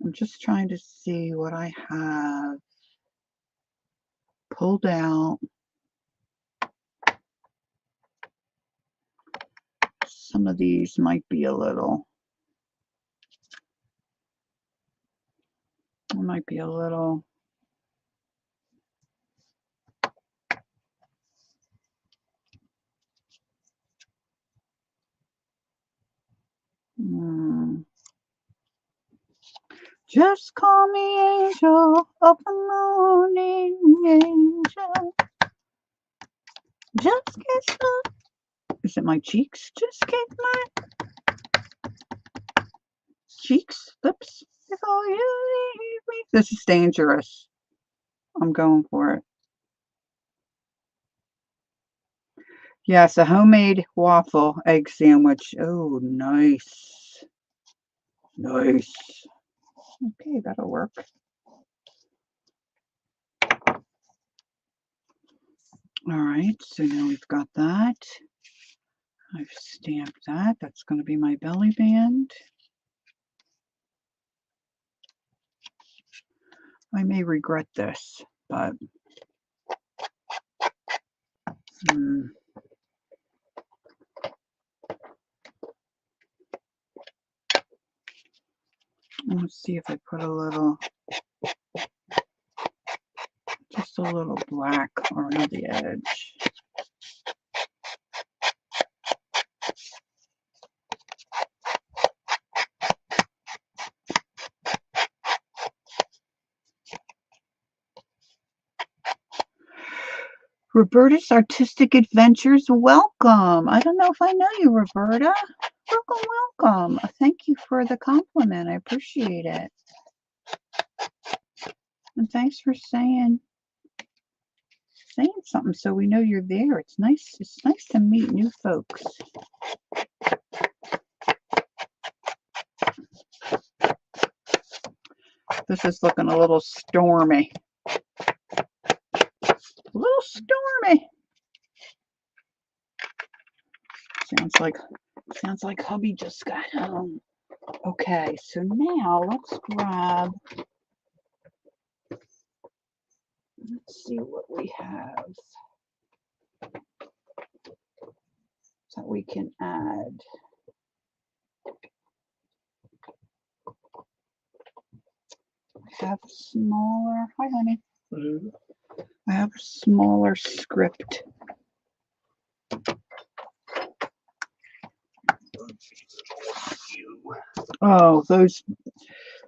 I'm just trying to see what I have pulled out. Some of these might be a little. It might be a little. Just call me angel of the morning, angel. Just kiss my. Is it my cheeks? Just kiss my cheeks, lips before you leave me. This is dangerous. I'm going for it. Yes, a homemade waffle egg sandwich. Oh, nice. Nice. Okay, that'll work. All right, so now we've got that. I've stamped that. That's going to be my belly band. I may regret this, but let's see if I put a little, just a little black around the edge. Roberta's Artistic Adventures, welcome. I don't know if I know you, Roberta. Welcome, welcome. Thank you for the compliment. I appreciate it. And thanks for saying something so we know you're there. It's nice to meet new folks. This is looking a little stormy. A little stormy. Sounds like hubby just got home. Okay, so now let's grab, let's see what we have that we can add. I have smaller, hi honey. I have a smaller script. Oh,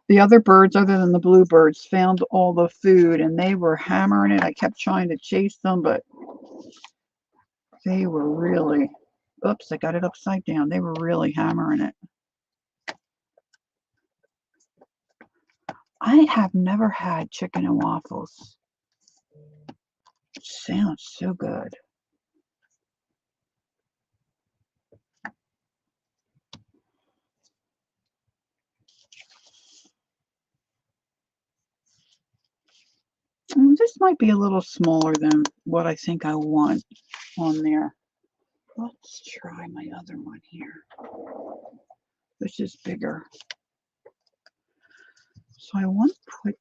the other birds other than the bluebirds found all the food and they were hammering it. I kept trying to chase them, but they were really, oops, I got it upside down. They were really hammering it. I have never had chicken and waffles. Sounds so good. This might be a little smaller than what I think I want on there. Let's try my other one here. This is bigger. So I want to put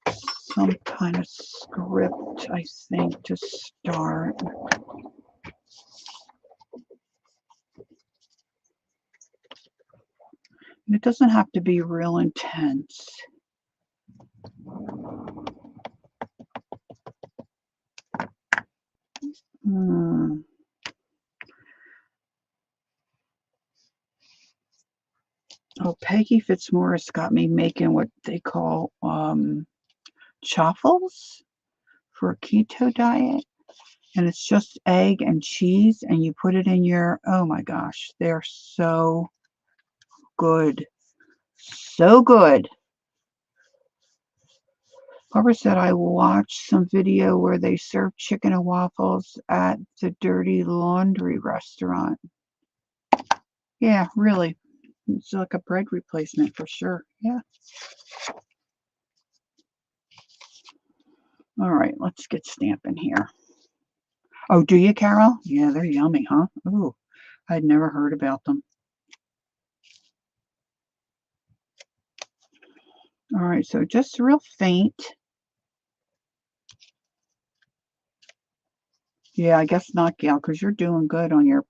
some kind of script, I think, to start. And it doesn't have to be real intense. Oh, Peggy Fitzmaurice got me making what they call chaffles for a keto diet. And it's just egg and cheese, and you put it in your, oh my gosh, they're so good. So good. Barbara said I watched some video where they serve chicken and waffles at the Dirty Laundry restaurant. Yeah, really. It's like a bread replacement for sure. Yeah. All right, let's get stamping here. Oh, do you, Carol? Yeah, they're yummy, huh? Ooh, I'd never heard about them. All right, so just real faint. Yeah, I guess not, Gail, because you're doing good on your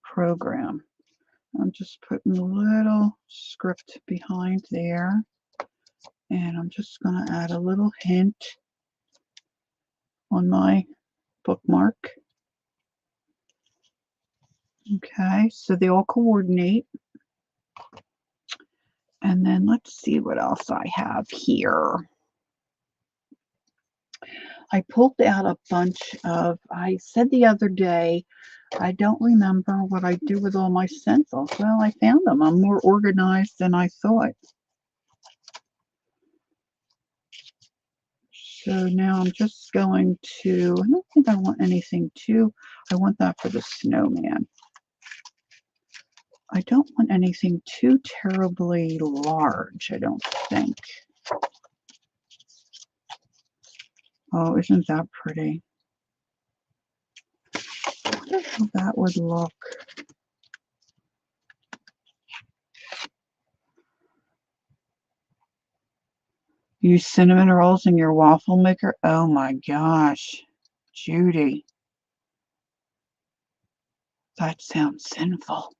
program. I'm just putting a little script behind there. And I'm just going to add a little hint on my bookmark. Okay, so they all coordinate. And then let's see what else I have here. I pulled out a bunch of, I said the other day, I don't remember what I do with all my stencils. Well, I found them. I'm more organized than I thought. So now I'm just going to, I don't think I want anything too, I want that for the snowman. I don't want anything too terribly large, I don't think. Oh, isn't that pretty? I wonder how that would look. Use cinnamon rolls in your waffle maker? Oh my gosh, Judy. That sounds sinful.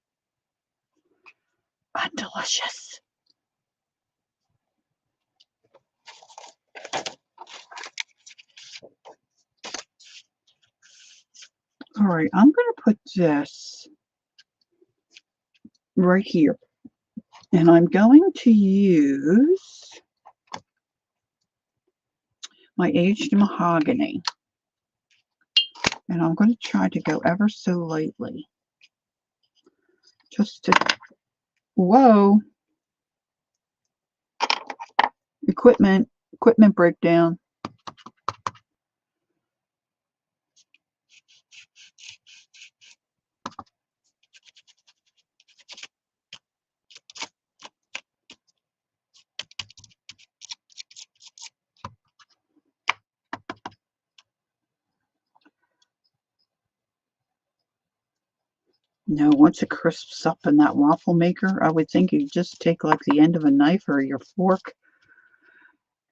And delicious. All right, I'm going to put this right here. And I'm going to use my aged mahogany. And I'm going to try to go ever so lightly. Just to, whoa. Equipment breakdown. No, once it crisps up in that waffle maker, I would think you just take like the end of a knife or your fork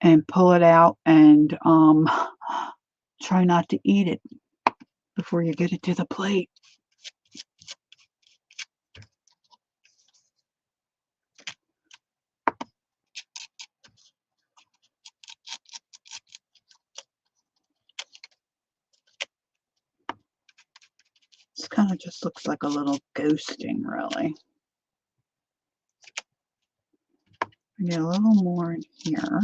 and pull it out and try not to eat it before you get it to the plate. This kind of just looks like a little ghosting, really. need a little more in here.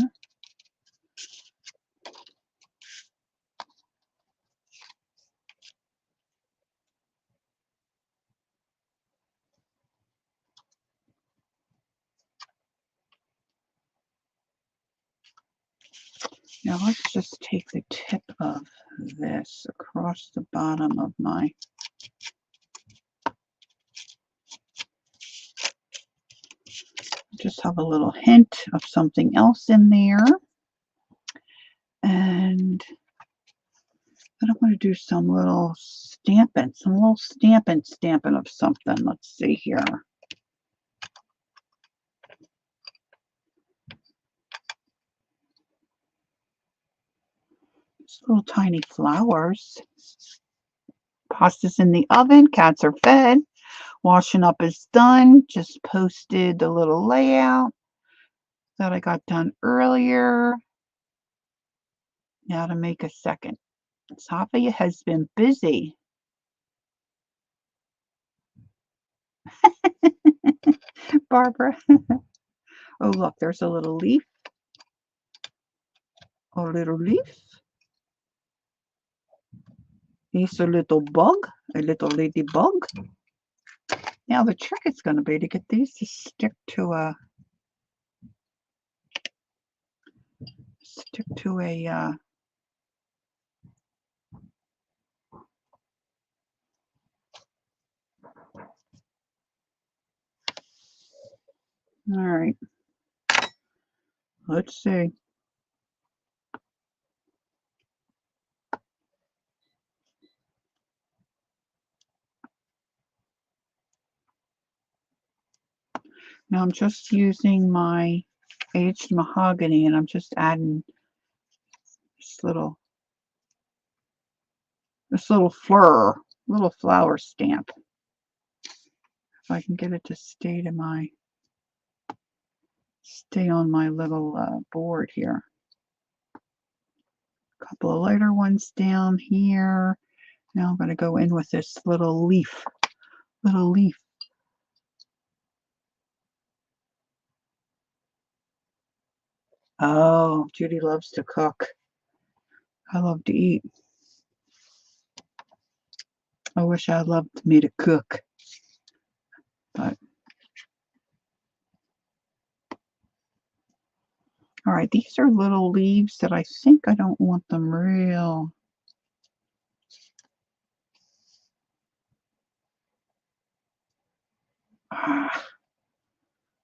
Now let's just take the tip of this across the bottom of my just have a little hint of something else in there. And then I'm going to do some little stamping of something. Let's see here. Just little tiny flowers. Pasta's in the oven. Cats are fed. Washing up is done. Just posted the little layout that I got done earlier. Now to make a second. Safi has been busy. Barbara. Oh, look, there's a little leaf. A little leaf. He's a little bug, a little ladybug. Now the trick is going to be to get these to stick to a all right. Let's see. Now I'm just using my aged mahogany and I'm just adding this little flower stamp. If I can get it to stay on my little board here. A couple of lighter ones down here. Now I'm going to go in with this little leaf. Oh, Judy loves to cook. I love to eat. I wish I loved me to cook. But all right, these are little leaves that I think I don't want them real.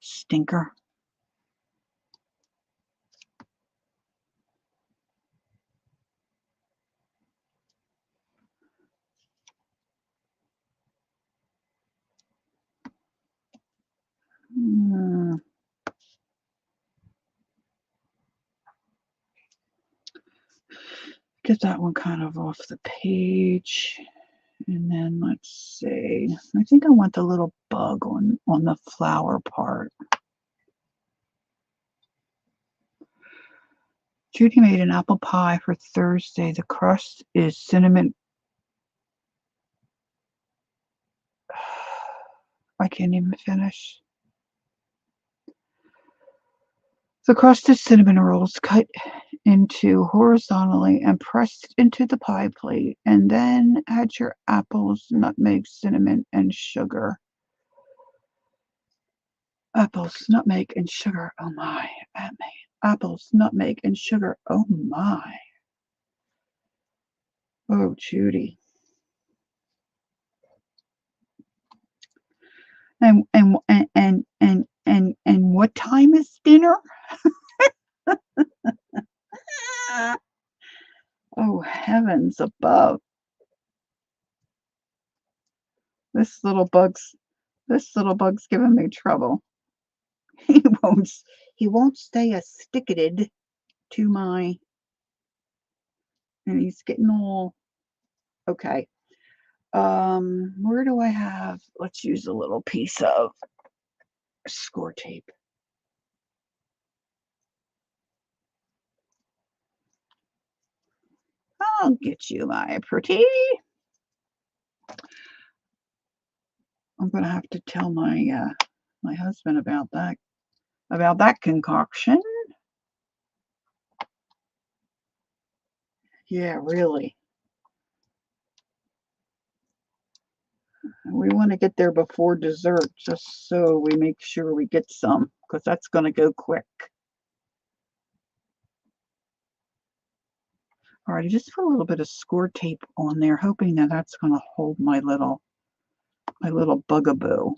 Stinker. Get that one kind of off the page. And then let's see. I think I want the little bug on the flower part. Judy made an apple pie for Thursday. The crust is cinnamon. I can't even finish. The crust is cinnamon rolls cut into horizontally and pressed into the pie plate. And then add your apples, nutmeg, cinnamon, and sugar. Apples, nutmeg, and sugar. Oh my. Apples, nutmeg, and sugar. Oh my. Oh, Judy. And what time is dinner? Oh, heavens above. This little bug's giving me trouble. He won't stay a-sticketed to my, and he's getting all okay. Where do I have? Let's use a little piece of score tape. I'll get you, my pretty. I'm gonna have to tell my my husband about that. about that concoction. Yeah, really. We want to get there before dessert just so we make sure we get some, because that's going to go quick. All right, I just put a little bit of score tape on there, hoping that that's going to hold my little bugaboo.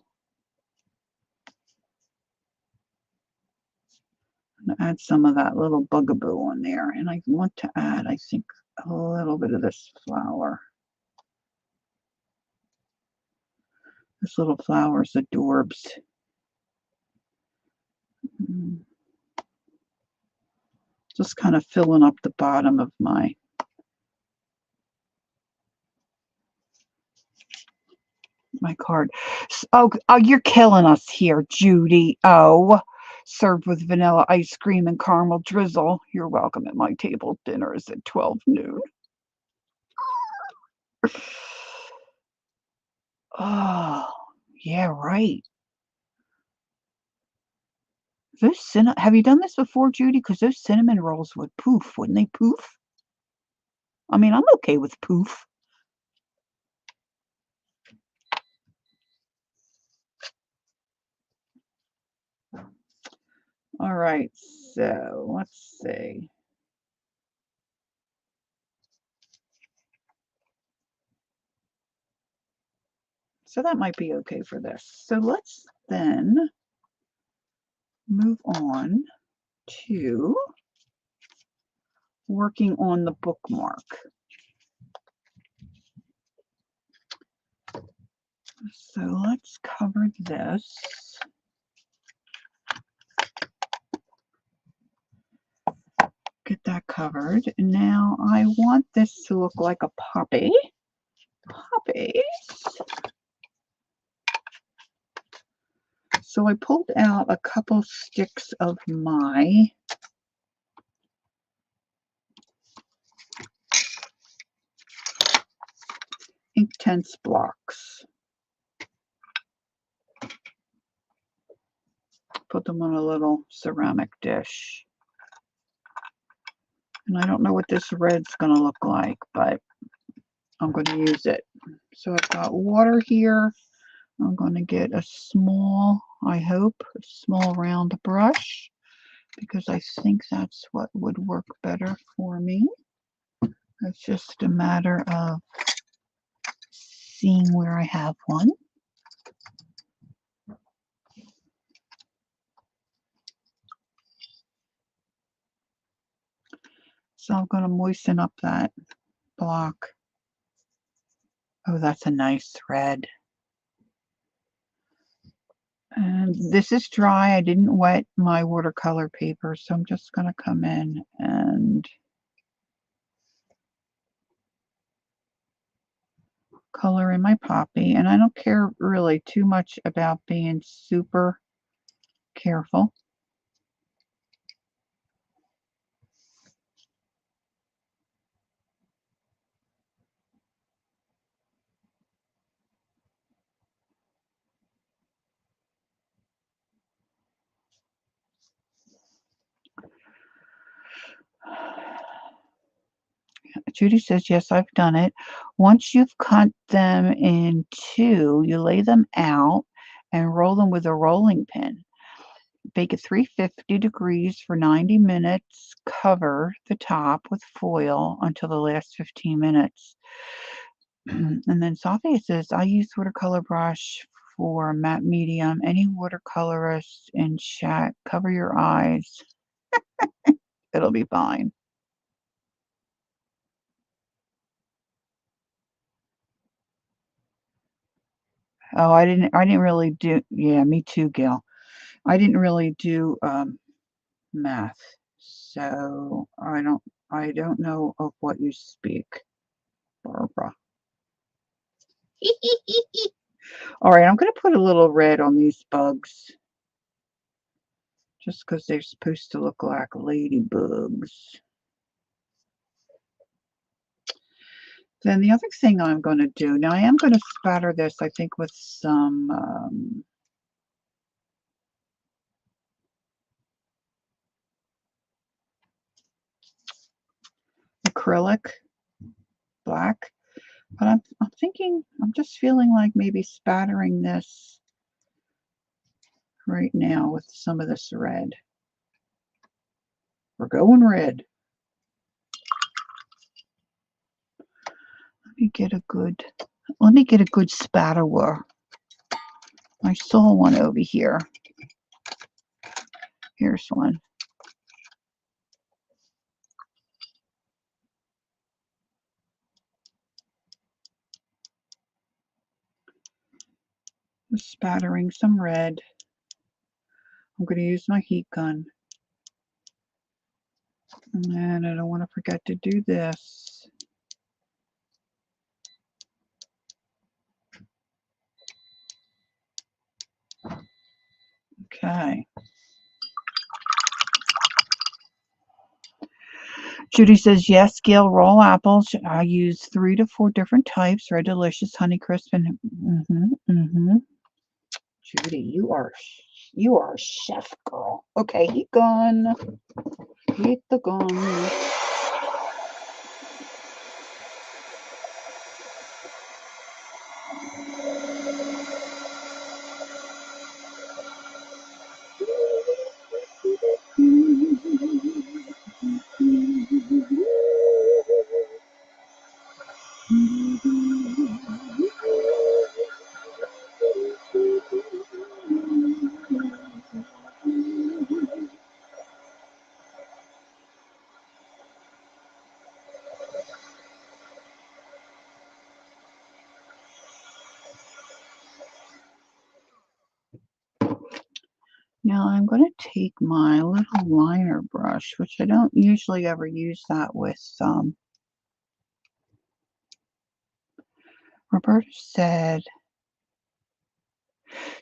I'm going to add some of that little bugaboo on there, and I want to add, I think, a little bit of this flower. This little flower is adorbs. Just kind of filling up the bottom of my card. Oh, you're killing us here, Judy. Oh, served with vanilla ice cream and caramel drizzle. You're welcome at my table. Dinner is at 12 noon. Oh, yeah, right. Those have you done this before, Judy? Because those cinnamon rolls would poof, wouldn't they poof? I mean, I'm okay with poof. All right, so let's see. So that might be okay for this. So let's then move on to working on the bookmark. So let's cover this. Get that covered. And now I want this to look like a poppy. Poppies. So I pulled out a couple sticks of my Inktense blocks. Put them on a little ceramic dish. And I don't know what this red's going to look like, but I'm going to use it. So I've got water here. I'm going to get a small, I hope, a small round brush, because I think that's what would work better for me. It's just a matter of seeing where I have one. So I'm going to moisten up that block. Oh, that's a nice thread. And this is dry. I didn't wet my watercolor paper, so I'm just going to come in and color in my poppy. And I don't care really too much about being super careful. Judy says, yes, I've done it. Once you've cut them in two, you lay them out and roll them with a rolling pin. Bake at 350 degrees for 90 minutes. Cover the top with foil until the last 15 minutes. And then Safi says, I use watercolor brush for matte medium. Any watercolorist in chat, cover your eyes. It'll be fine. Oh, I didn't really do, yeah, me too, Gail. I didn't really do math, so I don't know of what you speak, Barbara. All right, I'm going to put a little red on these bugs, just because they're supposed to look like ladybugs. Then the other thing I'm going to do, now I am going to spatter this, I think, with some acrylic black. But I'm thinking, I'm just feeling like maybe spattering this right now with some of this red. We're going red. Let me get a good spatula. I saw one over here. Here's one. Just spattering some red. I'm going to use my heat gun. And I don't want to forget to do this. Okay. Judy says, yes, Gail, raw apples. I use 3 to 4 different types. Red Delicious, Honeycrisp, and Judy, you are a chef girl. Okay, heat gun. Heat the gun. Now I'm going to take my little liner brush, which I don't usually ever use that with. Roberta said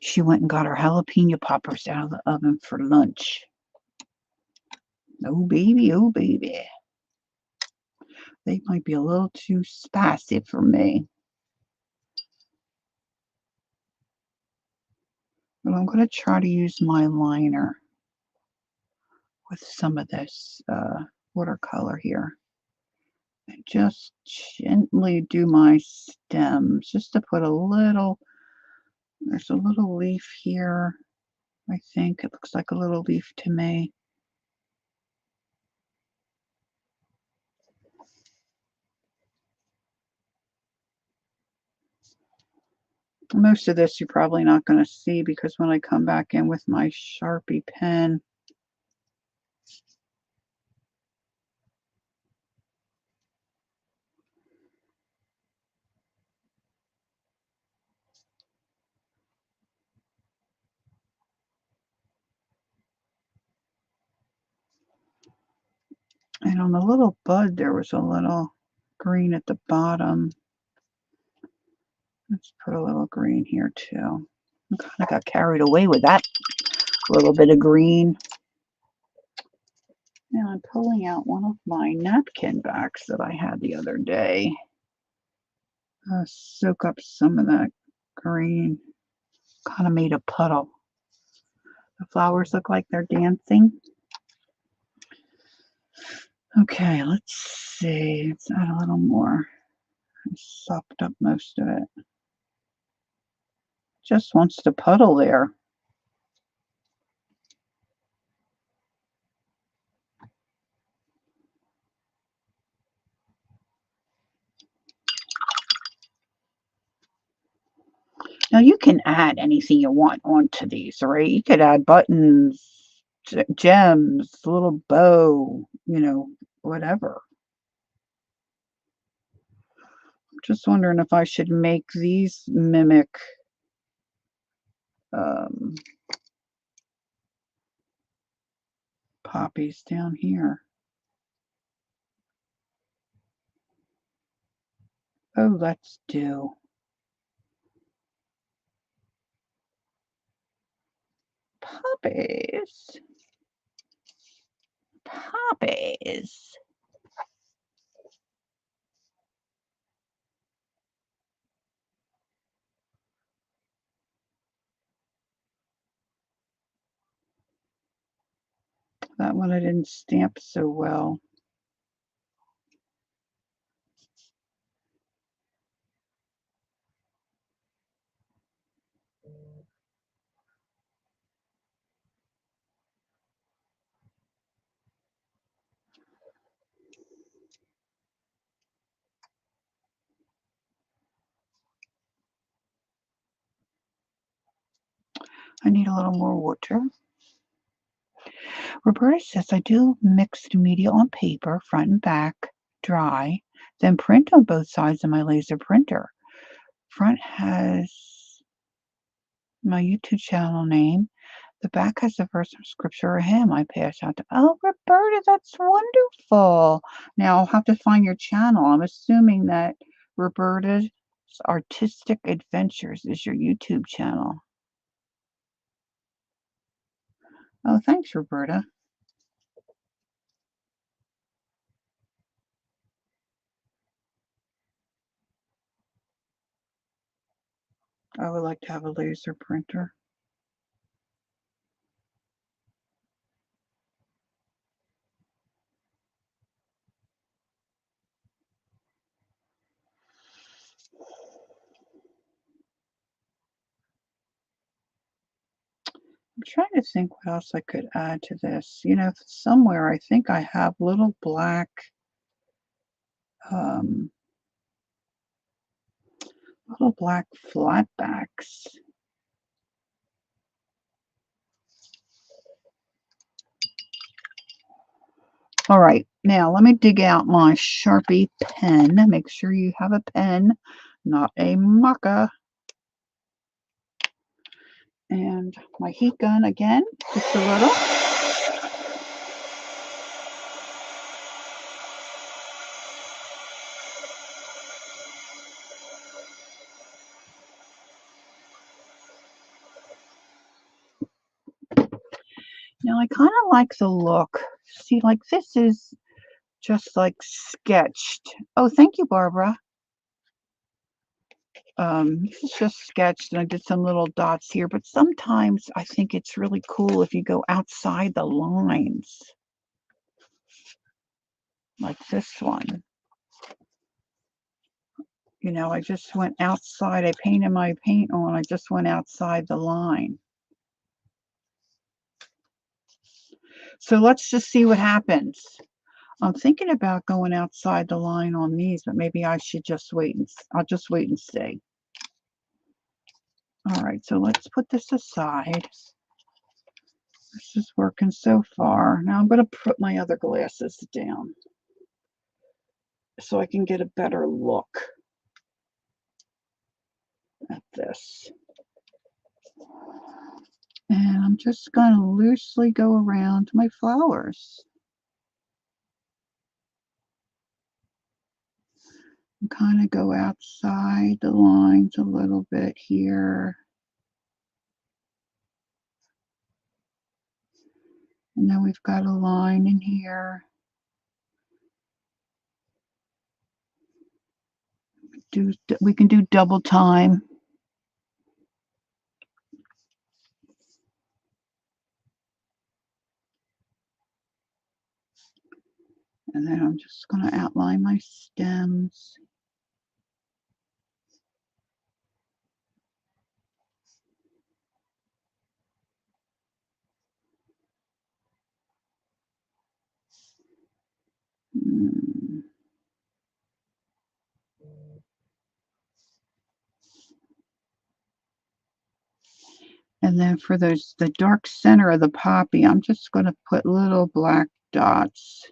she went and got her jalapeno poppers out of the oven for lunch. Oh baby, oh baby. They might be a little too spicy for me. But I'm going to try to use my liner with some of this watercolor here. And just gently do my stems, just to put a little, there's a little leaf here. I think it looks like a little leaf to me. Most of this you're probably not going to see because when I come back in with my Sharpie pen, and on the little bud there was a little green at the bottom. Let's put a little green here too. I kind of got carried away with that little bit of green. Now I'm pulling out one of my napkin backs that I had the other day. Soak up some of that green. Kind of made a puddle. The flowers look like they're dancing. Okay, let's see. Let's add a little more. I sopped up most of it. Just wants to puddle there. Now you can add anything you want onto these, right? You could add buttons, gems, a little bow, whatever. I'm just wondering if I should make these mimic poppies down here. Oh, let's do poppies. Poppies. That one I didn't stamp so well. I need a little more water. Roberta says, I do mixed media on paper, front and back, dry, then print on both sides of my laser printer. Front has my YouTube channel name. The back has the verse of scripture or hymn I pass out to. Oh, Roberta, that's wonderful. Now I'll have to find your channel. I'm assuming that Roberta's Artistic Adventures is your YouTube channel. Oh, thanks, Roberta. I would like to have a laser printer. I'm trying to think what else I could add to this. You know, somewhere I think I have little black um, flatbacks. All right, now let me dig out my Sharpie pen. Make sure you have a pen, not a marker. And my heat gun again, just a little. Now I kind of like the look. See, like this is just like sketched. Oh, thank you, Barbara. This is just sketched and I did some little dots here, but sometimes I think it's really cool if you go outside the lines. Like this one. You know, I just went outside. I painted my paint on. I just went outside the line. So let's just see what happens. I'm thinking about going outside the line on these, but maybe I should just wait and I'll just wait and see. All right, so let's put this aside. This is working so far. Now I'm going to put my other glasses down so I can get a better look at this. And I'm just going to loosely go around my flowers. And kind of go outside the lines a little bit here. And then we've got a line in here. We can do double time. And then I'm just going to outline my stems. And then for the dark center of the poppy, I'm just going to put little black dots.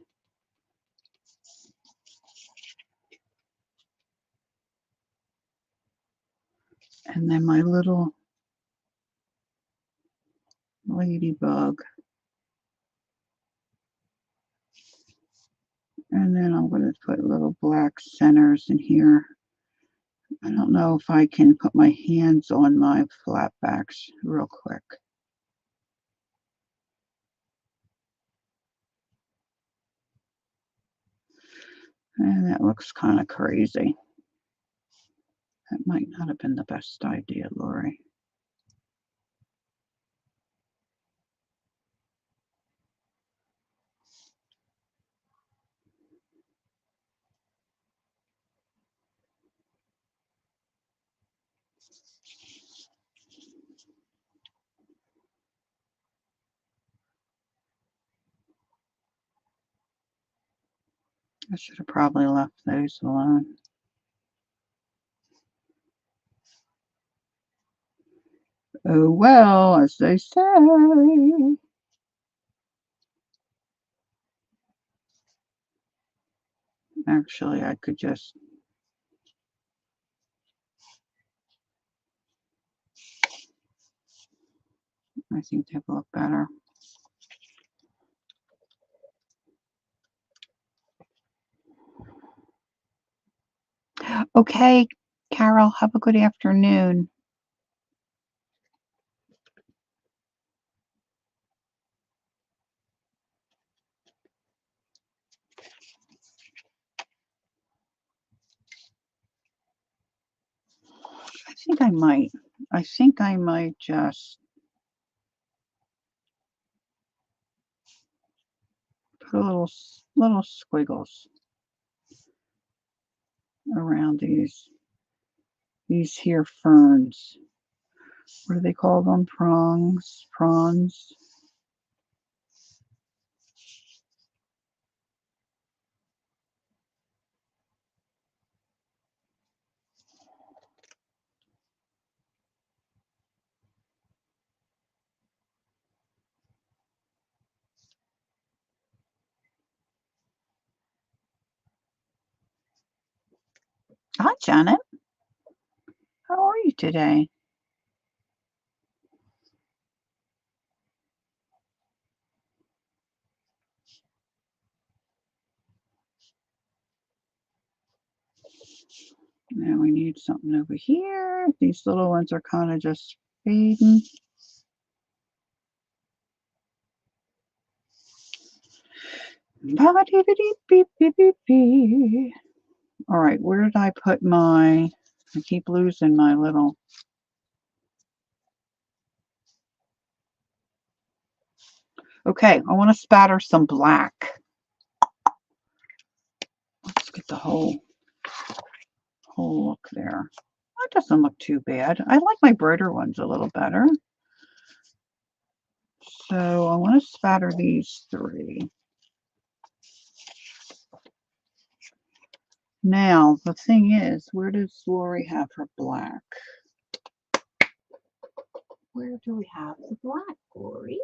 And then my little ladybug. And then I'm going to put little black centers in here. I don't know if I can put my hands on my flatbacks real quick. And that looks kind of crazy. That might not have been the best idea, Lori. I should have probably left those alone. Oh well, as they say. Actually, I could just I think they look better. Okay, Carol, have a good afternoon. I think I might just put a little squiggles around these here ferns. What do they call them? Prawns. Hi, Janet. How are you today? Now we need something over here. These little ones are kind of just fading. All right, where did I put I keep losing my little. Okay, I want to spatter some black. Let's get the whole look there. That doesn't look too bad. I like my brighter ones a little better. So I want to spatter these three. Now, the thing is, where does Lori have her black? Where do we have the black, Lori?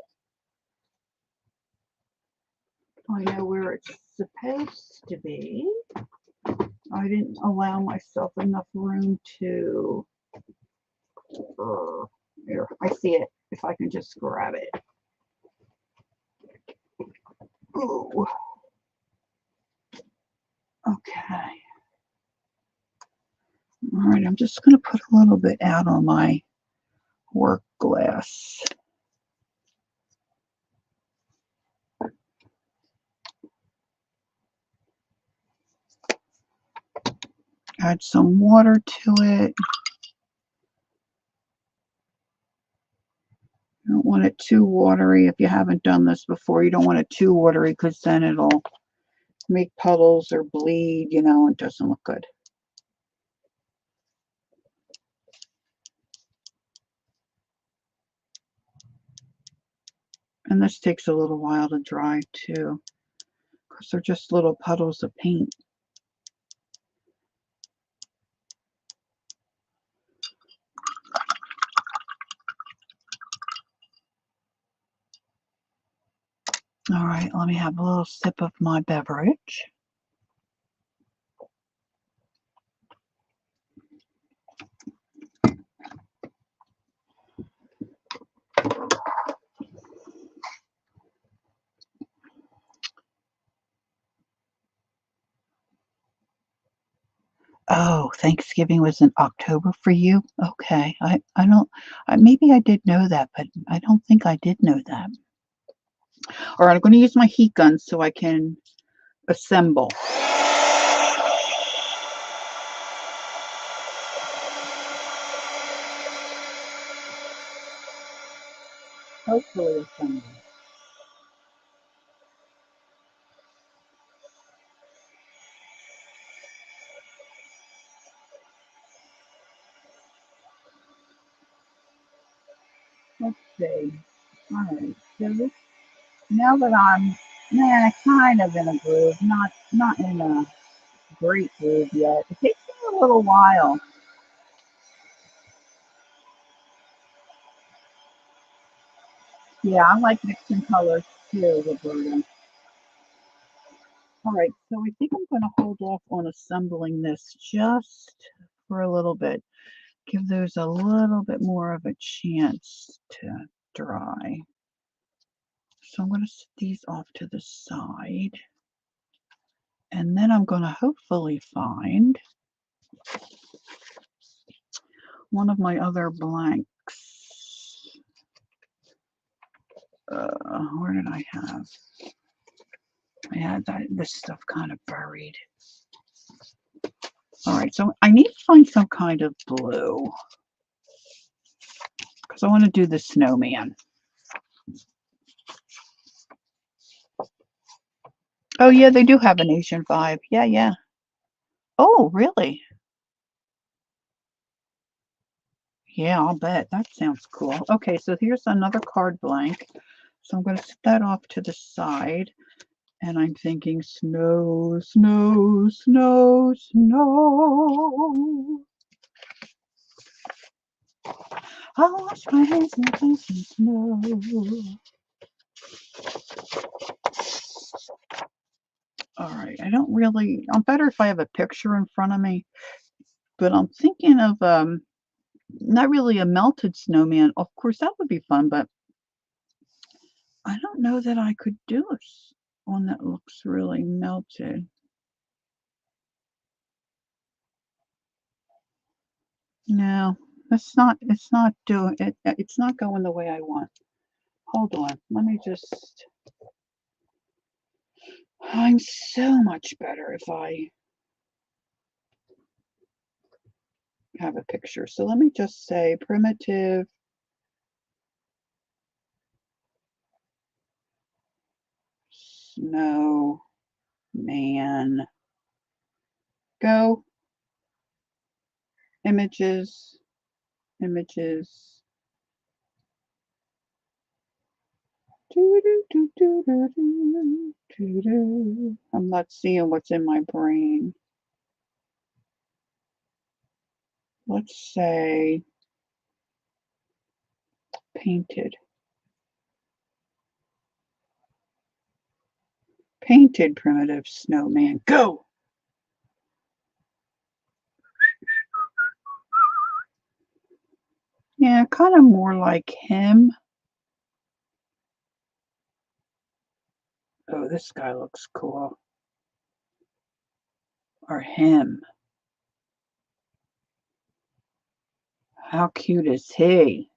I know where it's supposed to be. I didn't allow myself enough room to... Here, I see it. If I can just grab it. Ooh. Okay. All right, I'm just going to put a little bit out on my work glass. Add some water to it. You don't want it too watery. If you haven't done this before, you don't want it too watery because then it'll make puddles or bleed, you know, it doesn't look good. And this takes a little while to dry too, because they're just little puddles of paint. All right, let me have a little sip of my beverage. Oh, Thanksgiving was in October for you? Okay. I don't, maybe I did know that, but I don't think I did know that. All right, I'm going to use my heat gun so I can assemble. Hopefully assemble. Let's see. All right, so this, now that I'm kind of in a groove, not in a great groove yet. It takes me a little while. Yeah, I like mixing colors too, Roberta. All right, so I think I'm going to hold off on assembling this just for a little bit. Give those a little bit more of a chance to dry. So I'm going to set these off to the side. And then I'm going to hopefully find one of my other blanks. Where did I have? I had this stuff kind of buried. All right, so I need to find some kind of blue because I want to do the snowman. Oh yeah, they do have an Asian vibe. Yeah, yeah. Oh, really? Yeah, I'll bet. That sounds cool. Okay, so here's another card blank. So I'm going to set that off to the side. And I'm thinking snow, snow, snow, snow. I'll wash my hands in the snow. All right, I don't really, I'm better if I have a picture in front of me, but I'm thinking of not really a melted snowman. Of course, that would be fun, but I don't know that I could do one that looks really melted. No, it's not doing it. It's not going the way I want. Hold on. Let me just, I'm so much better if I have a picture. So let me just say primitive snowman. Go. Images. Images. I'm not seeing what's in my brain. Let's say painted. Painted primitive snowman. Go! Yeah, kind of more like him. Oh, this guy looks cool. Or him. How cute is he?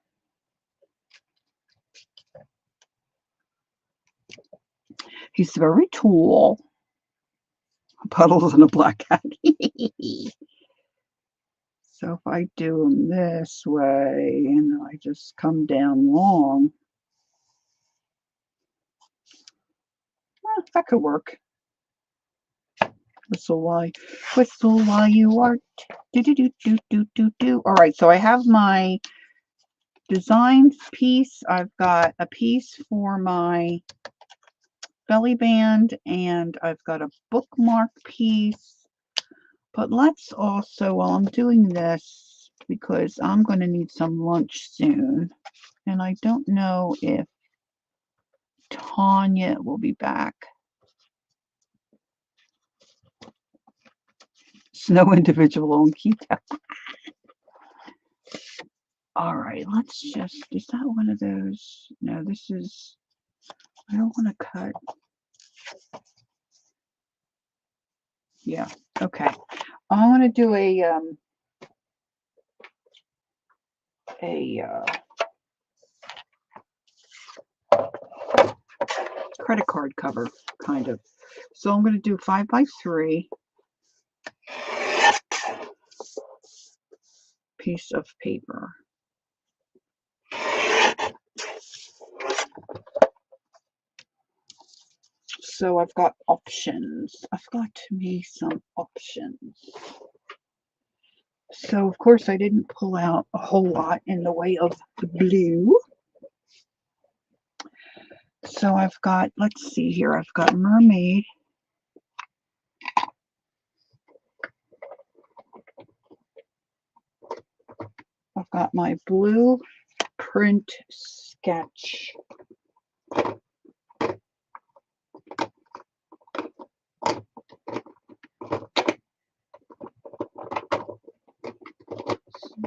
He's very tall. Puddles and a black cat. So if I do them this way and I just come down long, that could work. Whistle while you art. Do do do do do do do. All right, so I have my design piece. I've got a piece for my belly band, and I've got a bookmark piece. But let's also, while I'm doing this, because I'm going to need some lunch soon, and I don't know if Tanya will be back. Snow individual on keto. All right, let's just, is that one of those? No, this is, I don't want to cut. Yeah, okay. I want to do a credit card cover, kind of. So I'm going to do 5x3 piece of paper. So I've got options. I've got me some options. So of course I didn't pull out a whole lot in the way of blue. So I've got, let's see here, I've got mermaid. I've got my blue print sketch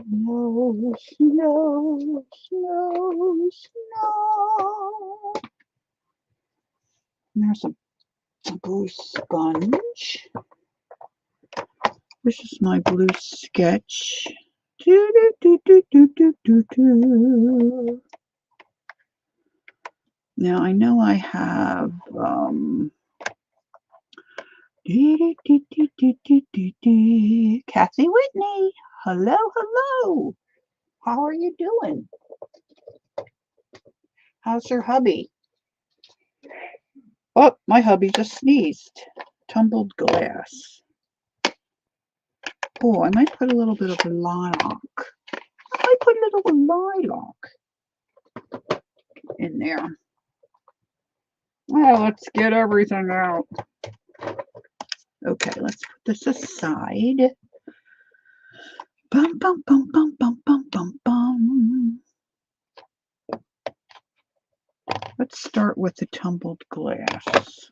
Snow, snow, snow, snow. And there's a blue sponge. This is my blue sketch. Do, do, do, do, do, do, do. Now I know I have Kathy Whitney. Hello, hello. How are you doing? How's your hubby? Oh, my hubby just sneezed. Tumbled glass. Oh, I might put a little bit of lilac. I might put a little lilac in there. Well, let's get everything out. Okay, let's put this aside. Bum, bum, bum, bum, bum, bum, bum, bum. Let's start with the tumbled glass.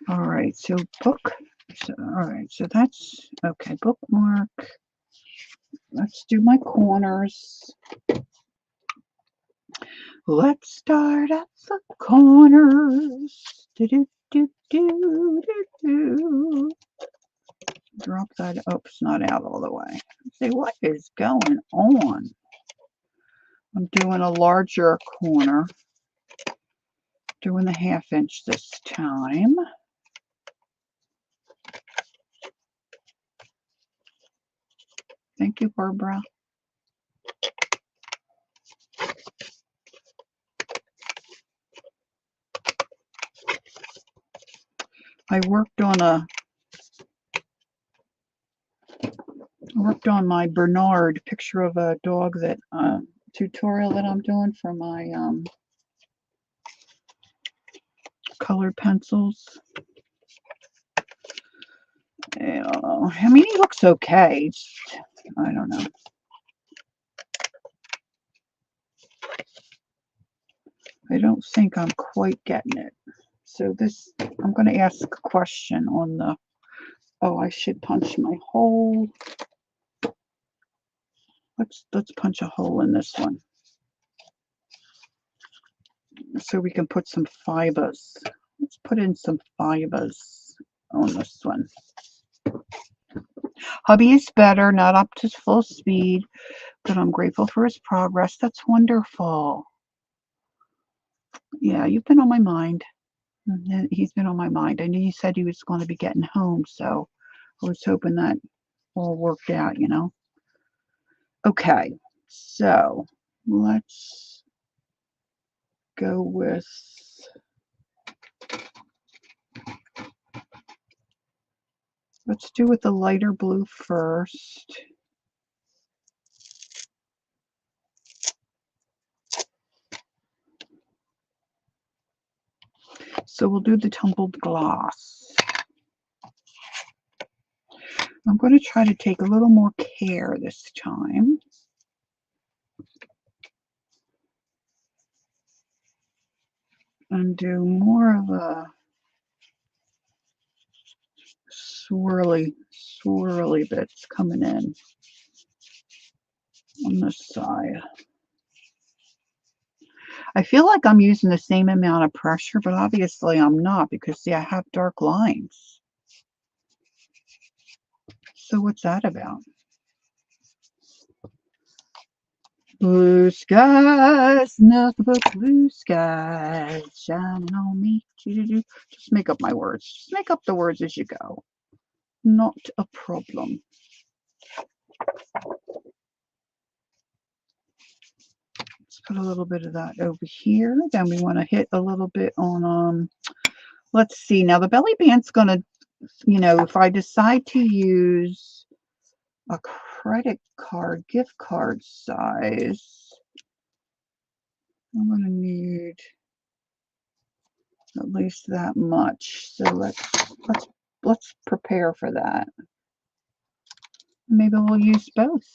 All right, so all right, so that's okay. Bookmark. Let's do my corners. Let's start at the corners. Do, do, do, do, do, do. Drop that. Oh, it's not out all the way. See what is going on. I'm doing a larger corner. Doing the 1/2 inch this time. Thank you, Barbara. I worked on my Bernard picture of a dog that tutorial that I'm doing for my colored pencils. I mean, he looks okay. I don't know. I don't think I'm quite getting it. So this, I'm going to ask a question on the, oh, I should punch my hole. Let's punch a hole in this one. So we can put some fibers. Let's put in some fibers on this one. Hubby is better, not up to full speed, but I'm grateful for his progress. That's wonderful. Yeah, you've been on my mind. He's been on my mind. I knew you said he was going to be getting home, so I was hoping that all worked out, you know. Okay, so let's go with let's do with the lighter blue first. So we'll do the tumbled glass. I'm going to try to take a little more care this time. And do more of a swirly bits coming in on this side. I feel like I'm using the same amount of pressure, but obviously I'm not because, see, I have dark lines. So what's that about? Blue skies, nothing but blue skies shining on me. Just make up my words. Just make up the words as you go. Not a problem. Let's put a little bit of that over here. Then we want to hit a little bit on, let's see. Now the belly band's going to, you know, if I decide to use a credit card, gift card size, I'm going to need at least that much. So let's prepare for that. Maybe we'll use both.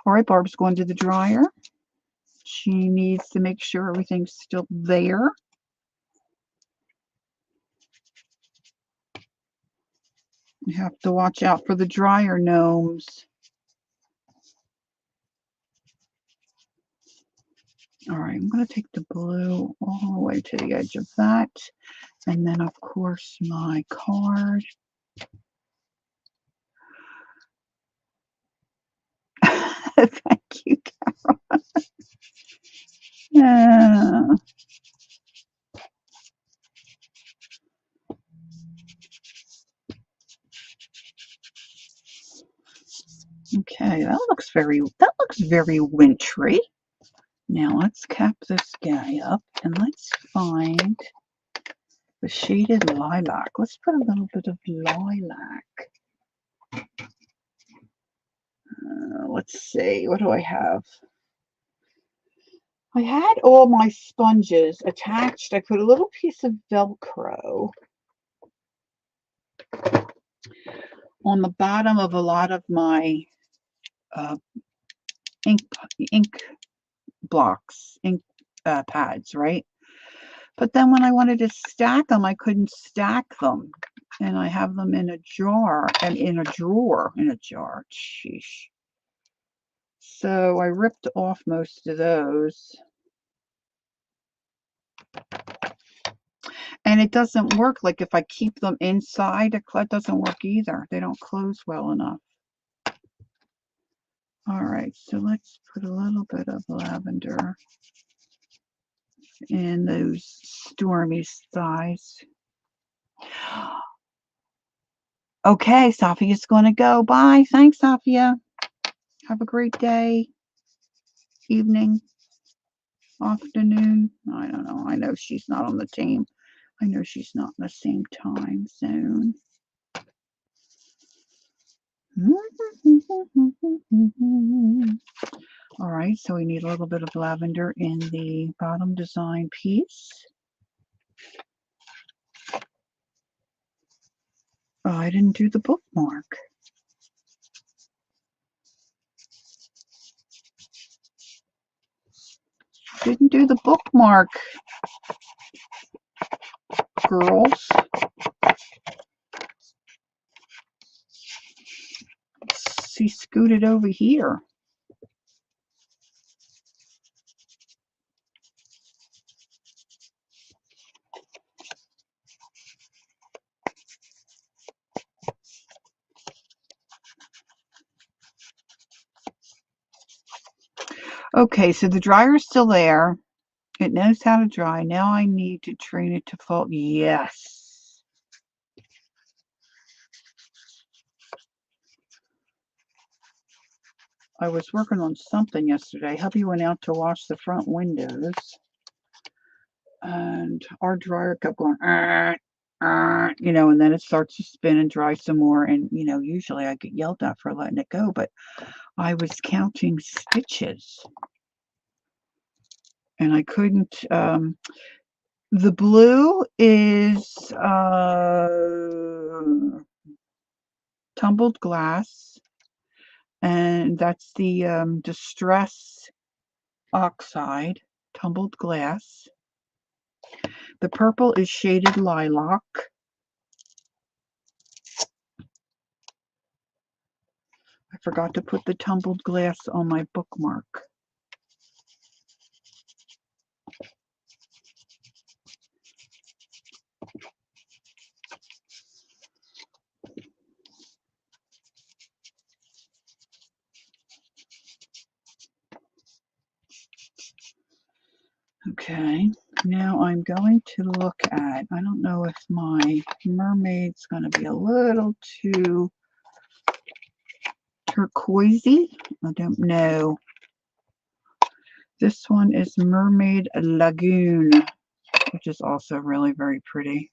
All right, Barb's going to the dryer. She needs to make sure everything's still there. You have to watch out for the dryer gnomes. All right, I'm going to take the blue all the way to the edge of that. And then, of course, my card. Thank you, Carol. Yeah. Okay, that looks very wintry. Now let's cap this guy up and let's find the shaded lilac. Let's put a little bit of lilac. Let's see, what do I have? I had all my sponges attached. I put a little piece of Velcro on the bottom of a lot of my ink blocks, ink pads, right? But then when I wanted to stack them, I couldn't stack them. And I have them in a jar and in a drawer, in a jar. Sheesh. So I ripped off most of those. And it doesn't work. Like if I keep them inside, it doesn't work either. They don't close well enough. All right, so let's put a little bit of lavender in those stormy skies. Okay, Sophia's going to go. Bye. Thanks, Sophia. Have a great day, evening, afternoon. I don't know. I know she's not on the team. I know she's not in the same time zone. All right, so we need a little bit of lavender in the bottom design piece. Oh, I didn't do the bookmark. Didn't do the bookmark, girls. She scooted over here. Okay, so the dryer is still there. It knows how to dry. Now I need to train it to fall. Yes. I was working on something yesterday. Hubby went out to wash the front windows. And our dryer kept going, you know, and then it starts to spin and dry some more. And, you know, usually I get yelled at for letting it go, but I was counting stitches. And I couldn't, the blue is tumbled glass, and that's the Distress Oxide tumbled glass. The purple is shaded lilac. I forgot to put the tumbled glass on my bookmark. Okay, now I'm going to look at, I don't know if my mermaid's going to be a little too turquoisey. I don't know. This one is Mermaid Lagoon, which is also really very pretty.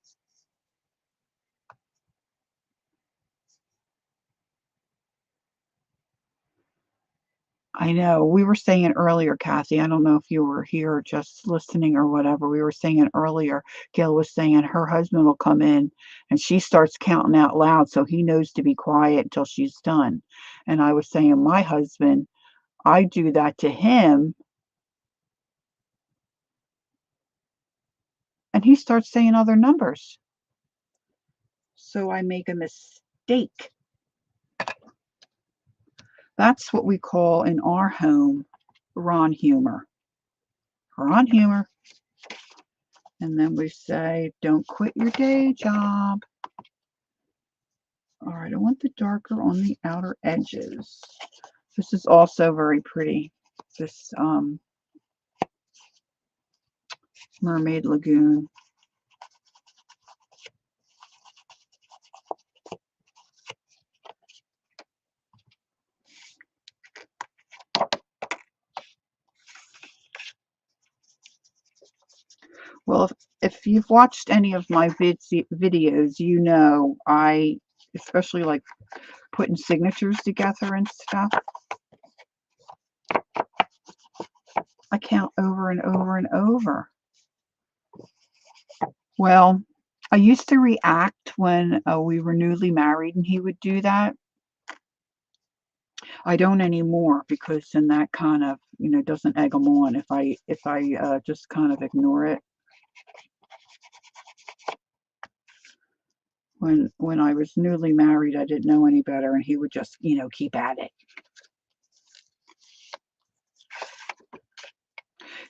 I know. We were saying earlier, Kathy, I don't know if you were here just listening or whatever. We were saying earlier, Gail was saying her husband will come in and she starts counting out loud so he knows to be quiet until she's done. And I was saying, my husband, I do that to him and he starts saying other numbers. So I make a mistake. That's what we call in our home Ron humor. Ron humor. And then we say, don't quit your day job. All right, I want the darker on the outer edges. This is also very pretty. This Mermaid Lagoon. Well, if you've watched any of my videos, you know I especially like putting signatures together and stuff. I count over and over and over. Well, I used to react when we were newly married and he would do that. I don't anymore because then that kind of, you know, doesn't egg them on if I just kind of ignore it. When I was newly married, I didn't know any better, and he would just, you know, keep at it.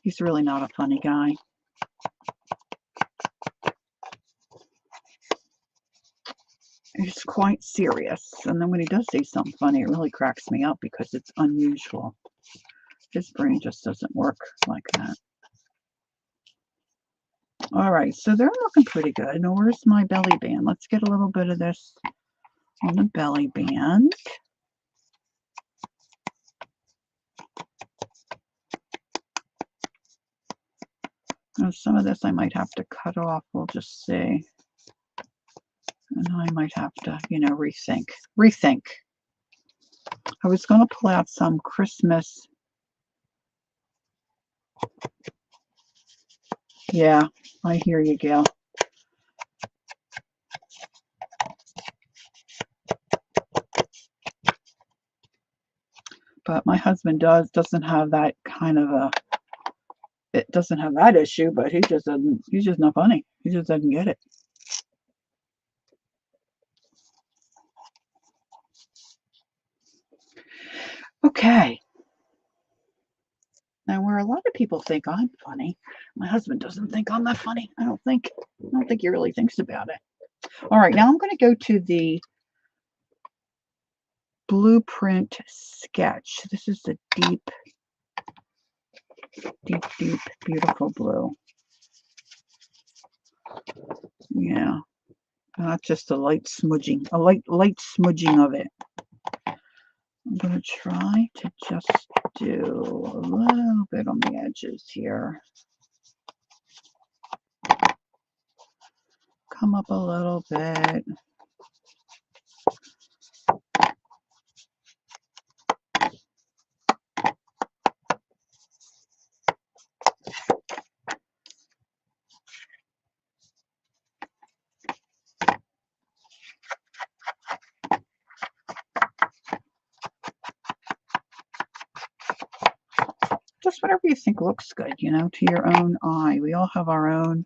He's really not a funny guy. He's quite serious, and then when he does say something funny, it really cracks me up because it's unusual. His brain just doesn't work like that. All right, so they're looking pretty good. Now, where's my belly band? Let's get a little bit of this on the belly band. Now, some of this I might have to cut off. We'll just see. And I might have to, you know, rethink. I was going to pull out some Christmas. Yeah, I hear you, Gail. But my husband doesn't have that kind of a, it doesn't have that issue, but he just doesn't, he's just not funny. He just doesn't get it. Okay. Now, where a lot of people think I'm funny, my husband doesn't think I'm that funny. I don't think he really thinks about it. All right, now I'm going to go to the Blueprint Sketch. This is the deep, beautiful blue. Yeah, not just a light smudging, a light smudging of it. I'm going to try to just do a little bit on the edges here. Come up a little bit. Just whatever you think looks good, you know, to your own eye. We all have our own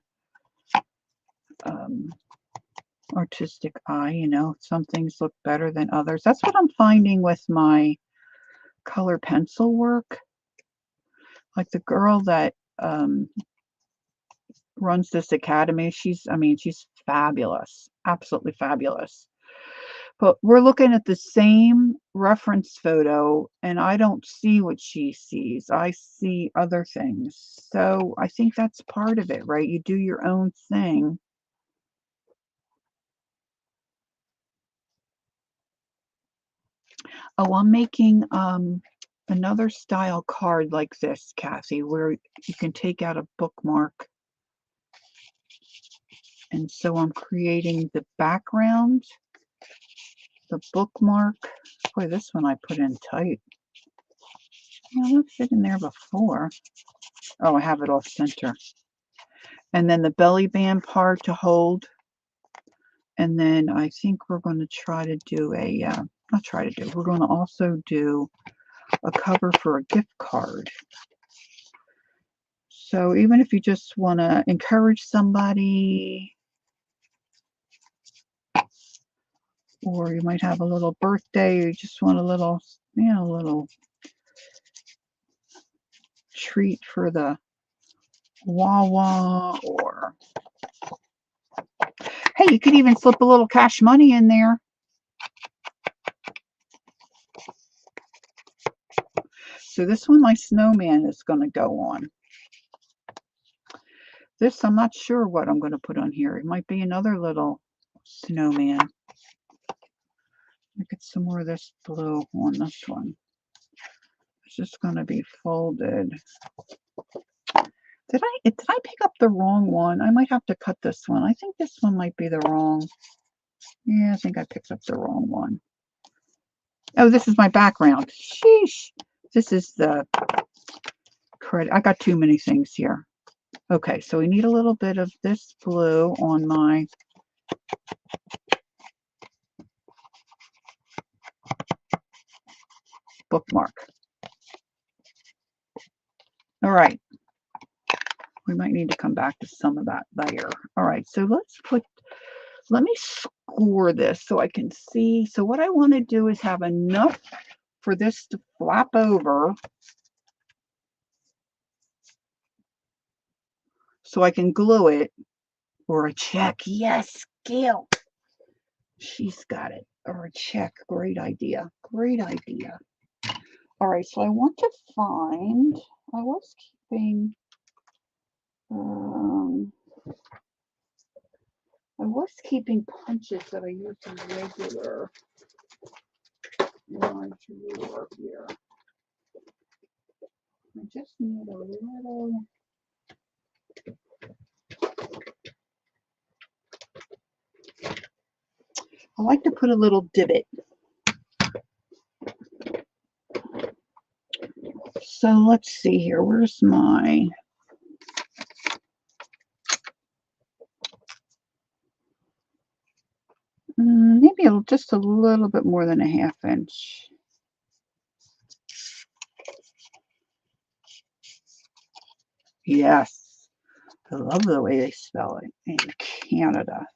artistic eye, you know. Some things look better than others. That's what I'm finding with my color pencil work. Like the girl that runs this academy, she's fabulous, absolutely fabulous. But we're looking at the same reference photo and I don't see what she sees. I see other things. So I think that's part of it, right? You do your own thing. Oh, I'm making another style card like this, Kathy, where you can take out a bookmark. And so I'm creating the background, the bookmark. Boy, this one I put in tight. No, that's sitting there before. Oh, I have it off center. And then the belly band part to hold. And then I think we're going to try to do a, not try to do, we're going to also do a cover for a gift card. So even if you just want to encourage somebody, or you might have a little birthday, or you just want a little, you know, little treat for the Wawa, or hey, you could even slip a little cash money in there. So this one, my snowman is going to go on. This, I'm not sure what I'm going to put on here. It might be another little snowman. Look at some more of this blue on this one. It's just going to be folded. Did I pick up the wrong one? I might have to cut this one. I think this one might be the wrong. Yeah, I think I picked up the wrong one. Oh, this is my background. Sheesh. This is the credit. I got too many things here. Okay, so we need a little bit of this blue on my bookmark. All right. We might need to come back to some of that later. All right, so let me score this so I can see. So what I want to do is have enough for this to flap over so I can glue it, or a check. Yes, Gail. She's got it. Or a check. Great idea. Great idea. All right, so I want to find, I was keeping, punches that I use in regular line drawer here. I just need a little. I like to put a little divot. So let's see here. Where's my... maybe just a little bit more than a 1/2 inch. Yes. I love the way they spell it in Canada.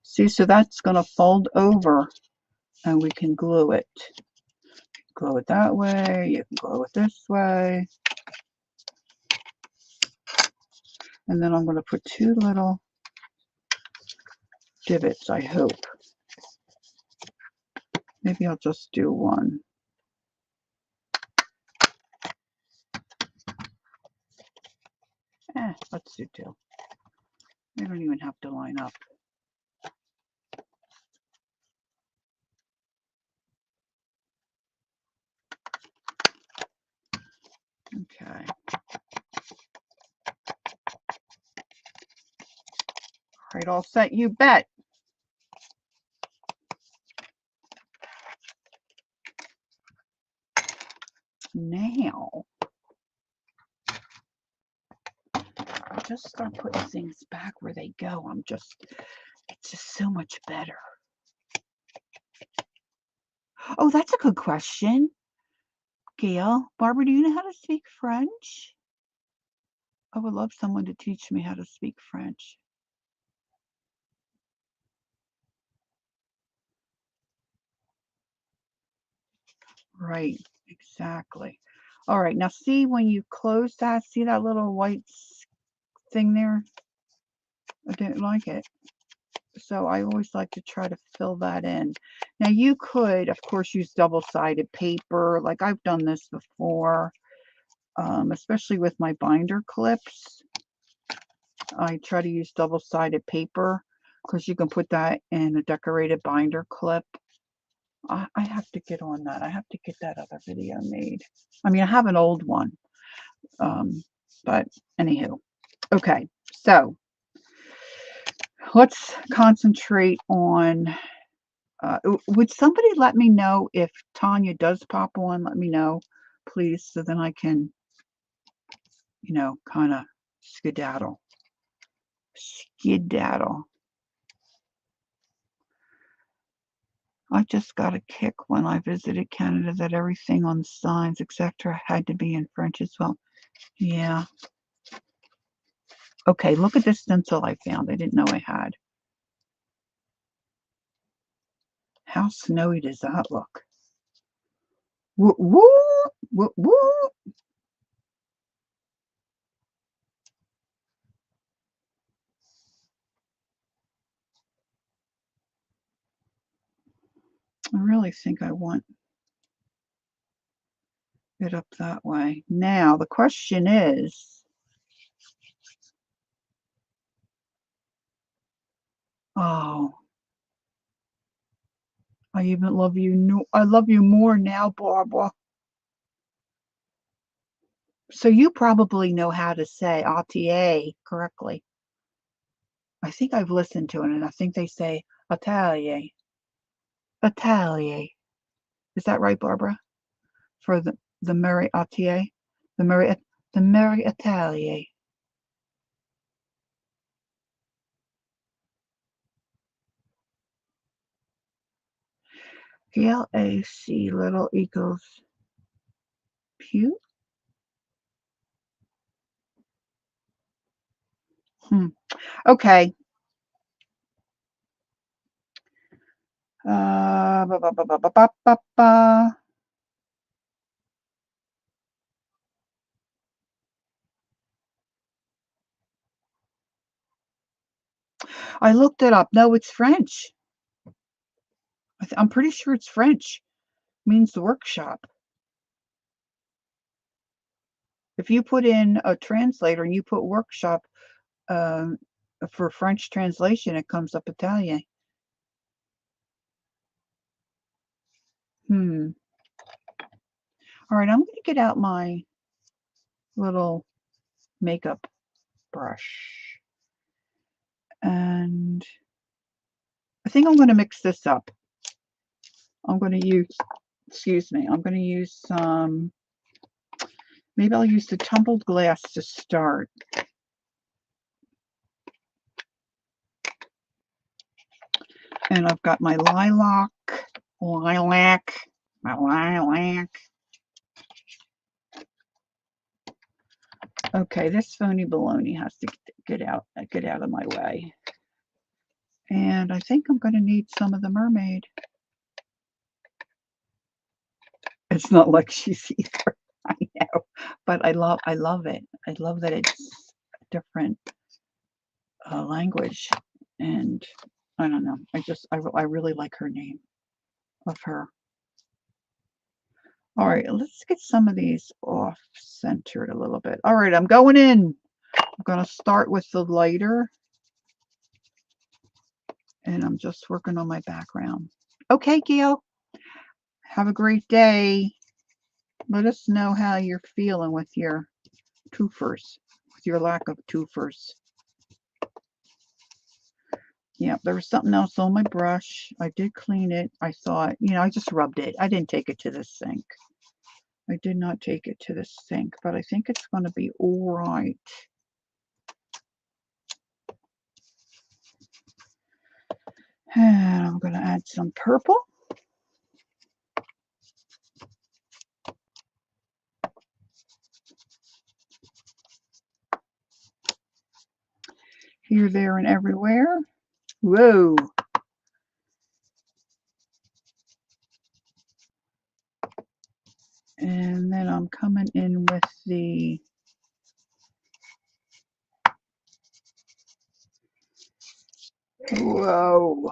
See, so that's going to fold over and we can glue it. Glue it that way, you can glue it this way. And then I'm going to put 2 little divots, I hope. Maybe I'll just do 1. Let's do 2. They don't even have to line up. Okay. All right, all set, you bet. Now, just start putting things back where they go. It's just so much better. Oh, that's a good question. Gail, Barbara, do you know how to speak French? I would love someone to teach me how to speak French. Right, exactly. All right, now see when you close that, see that little white thing there? I didn't like it. So I always like to try to fill that in. Now you could, of course, use double-sided paper. Like I've done this before, especially with my binder clips. I try to use double-sided paper because you can put that in a decorated binder clip. I have to get on that. I have to get that other video made. I mean, I have an old one. But anywho, okay. So let's concentrate on, would somebody let me know if Tanya does pop on? Let me know, please, so then I can, kind of skedaddle. Skedaddle. I just got a kick when I visited Canada that everything on signs, etc., had to be in French as well. Yeah. Okay, look at this stencil I found. I didn't know I had. How snowy does that look? Woo, woo, woo, woo. I really think I want it up that way. Now, the question is, oh, I even love you. I love you more now, Barbara. So you probably know how to say atelier correctly. I think I've listened to it, and I think they say atelier. Atelier. Is that right, Barbara? For the Murray atelier, the Murray atelier. GLAC little equals pew. Okay. Ba, ba, ba, ba, ba, ba, ba, ba. I looked it up. No, it's French. I'm pretty sure it's French. It means the workshop. If you put in a translator and you put workshop for French translation, it comes up Italian. All right, I'm going to get out my little makeup brush. And I think I'm going to mix this up. I'm going to use, excuse me, I'm going to use some, maybe I'll use the tumbled glass to start. And I've got my lilac. Okay, this phony baloney has to get out of my way. And I think I'm going to need some of the mermaid. It's not like she's either. I know, but I love it. I love that it's a different language, and I don't know. I really like her name of her. All right, let's get some of these off centered a little bit. All right, I'm going in. I'm going to start with the lighter, and I'm just working on my background. Okay, Gail. Have a great day. Let us know how you're feeling with your twofers, with your lack of twofers. Yeah, there was something else on my brush. I did clean it. I thought, I just rubbed it. I didn't take it to the sink. I did not take it to the sink, but I think it's going to be all right. And I'm going to add some purple. Here, there, and everywhere. Whoa. And then I'm coming in with the whoa.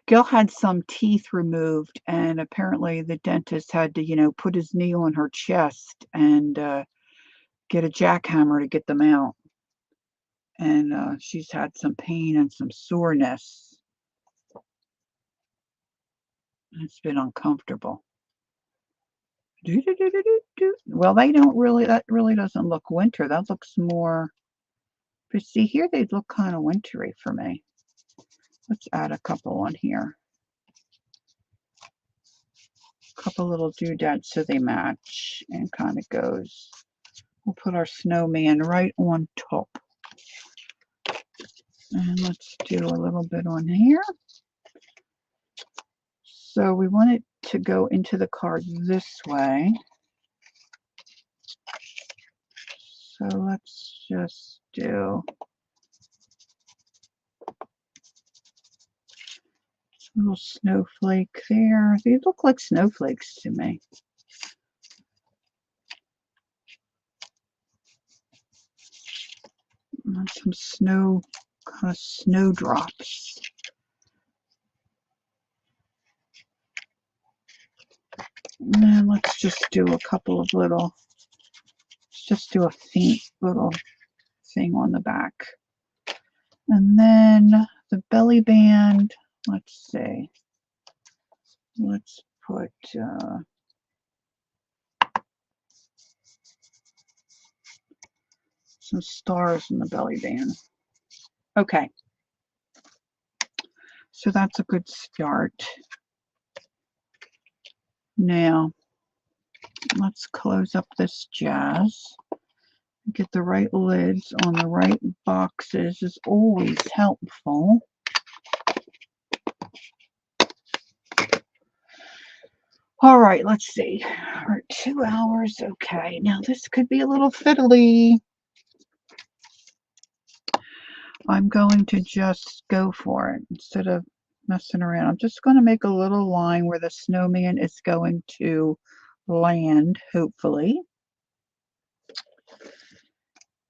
Gil had some teeth removed, and apparently the dentist had to, put his knee on her chest and get a jackhammer to get them out. And she's had some pain and some soreness. It's been uncomfortable. Well, they don't really, that really doesn't look winter. That looks more, but see here, they look kind of wintry for me. Let's add a couple on here. A couple little doodads so they match and kind of goes. We'll put our snowman right on top. And let's do a little bit on here. So we want it to go into the card this way. So let's just do a little snowflake there. They look like snowflakes to me. And some snow, kind of snowdrops. And then let's just do a couple of little, let's just do a faint little thing on the back. And then the belly band, let's see. Let's put some stars in the belly band. Okay. So that's a good start. Now, let's close up this jazz. Get the right lids on the right boxes is always helpful. All right, let's see. We're at 2 hours. Okay, now this could be a little fiddly. I'm going to just go for it instead of messing around. I'm just going to make a little line where the snowman is going to land, hopefully.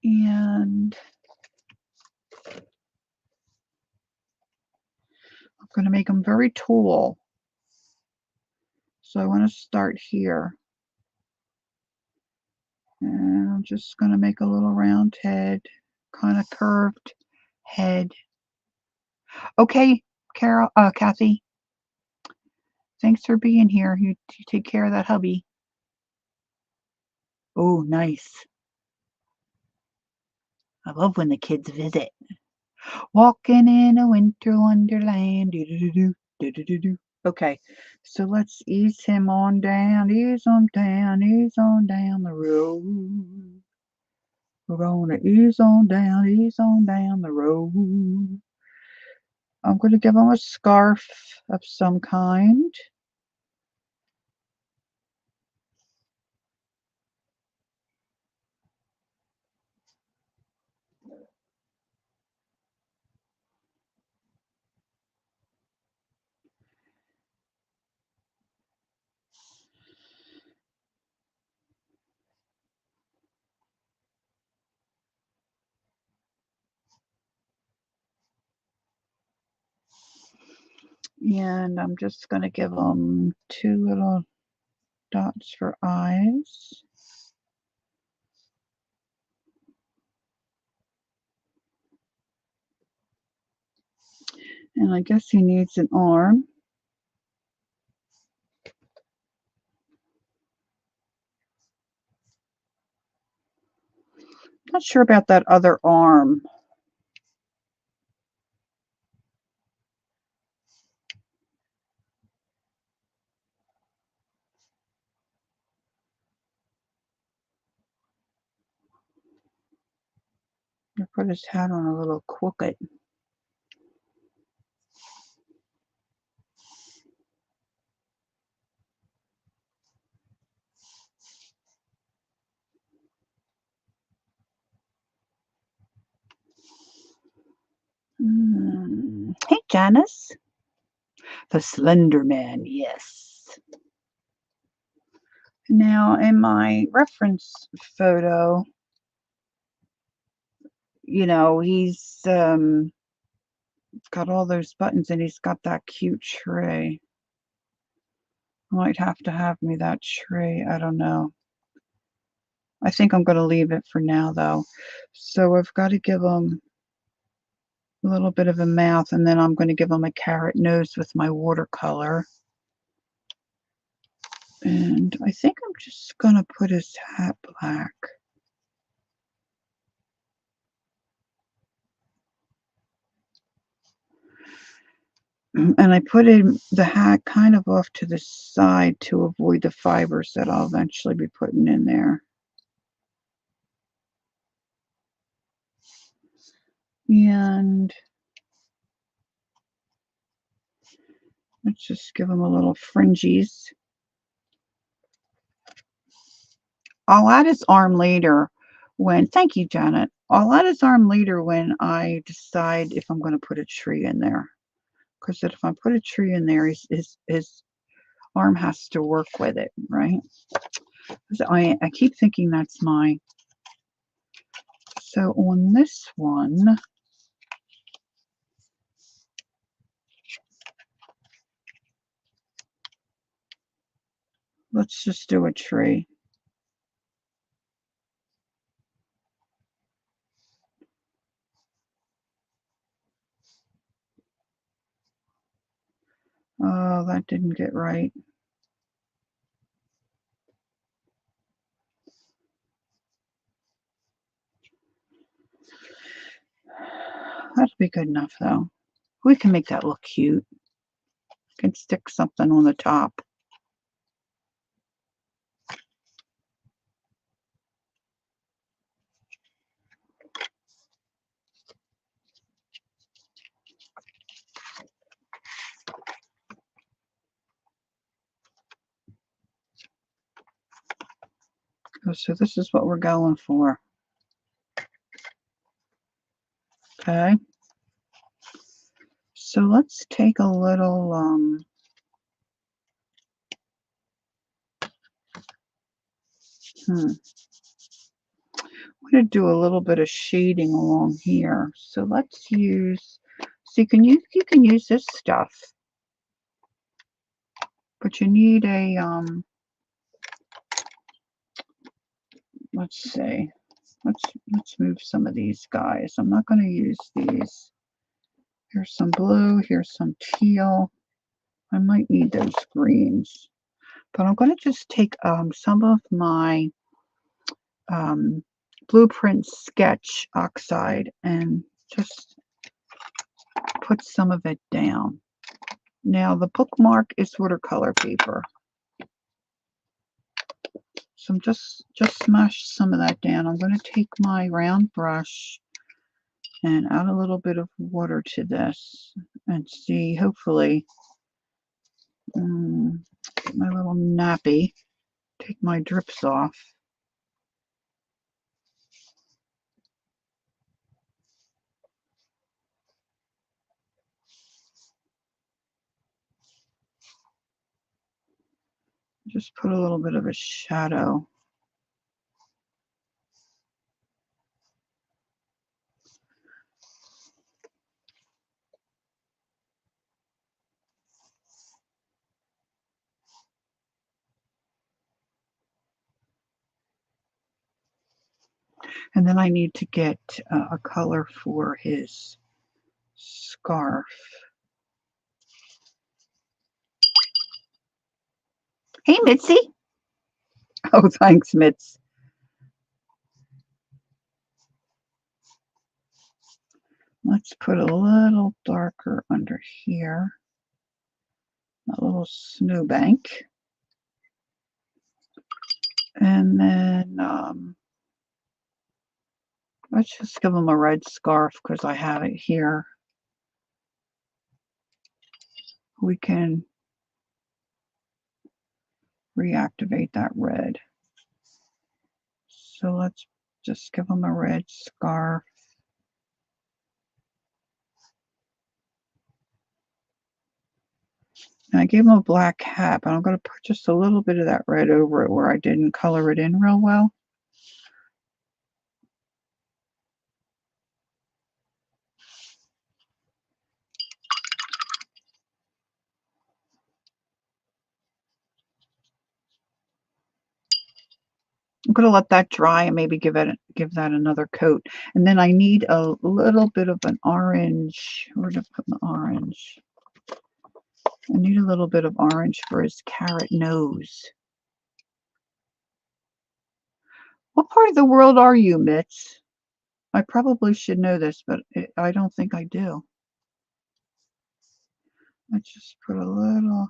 And I'm going to make them very tall. So I want to start here. And I'm just going to make a little round head, kind of curved head. Okay, Kathy. Thanks for being here. You take care of that hubby. Oh, nice. I love when the kids visit. Walking in a winter wonderland. Do-do-do-do. Okay, so let's ease him on down. Ease on down. Ease on down the road. We're gonna ease on down the road. I'm going to give him a scarf of some kind. And I'm just going to give him 2 little dots for eyes. And I guess he needs an arm. Not sure about that other arm. I put his hat on a little crooked. Hey, Janice. The Slender Man, yes. Now, in my reference photo, you know, he's got all those buttons and he's got that cute tray. I might have to have me that tray. I don't know. I think I'm going to leave it for now, though. So I've got to give him a little bit of a mouth, and then I'm going to give him a carrot nose with my watercolor. And I think I'm just going to put his hat black. And I put in the hat kind of off to the side to avoid the fibers that I'll eventually be putting in there. And let's just give him a little fringes. I'll add his arm later when, thank you, Janet. I'll add his arm later when I decide if I'm going to put a tree in there. Because if I put a tree in there, his arm has to work with it, right? So I keep thinking that's my, so on this one, let's just do a tree. Oh, that didn't get right. That'll be good enough, though. We can make that look cute. Can stick something on the top. So this is what we're going for. Okay. So let's take a little, I'm going to do a little bit of shading along here. So let's use, so you can use this stuff, but you need a, let's see, let's move some of these guys. I'm not going to use these. Here's some blue, here's some teal. I might need those greens, but I'm going to just take some of my Blueprint Sketch Oxide and just put some of it down. Now the bookmark is watercolor paper, so I'm just smash some of that down. I'm going to take my round brush and add a little bit of water to this and see, hopefully, my little nappy, take my drips off. Just put a little bit of a shadow. And then I need to get a color for his scarf. Hey, Mitzi. Oh, thanks, Mitz. Let's put a little darker under here. A little snowbank. And then let's just give him a red scarf because I have it here. We can reactivate that red. So let's just give him a red scarf. And I gave him a black hat, but I'm going to put just a little bit of that red over it where I didn't color it in real well. I'm going to let that dry and maybe give that another coat. And then I need a little bit of an orange. Where to put my orange? I need a little bit of orange for his carrot nose. What part of the world are you, Mitch? I probably should know this, but I don't think I do. Let's just put a little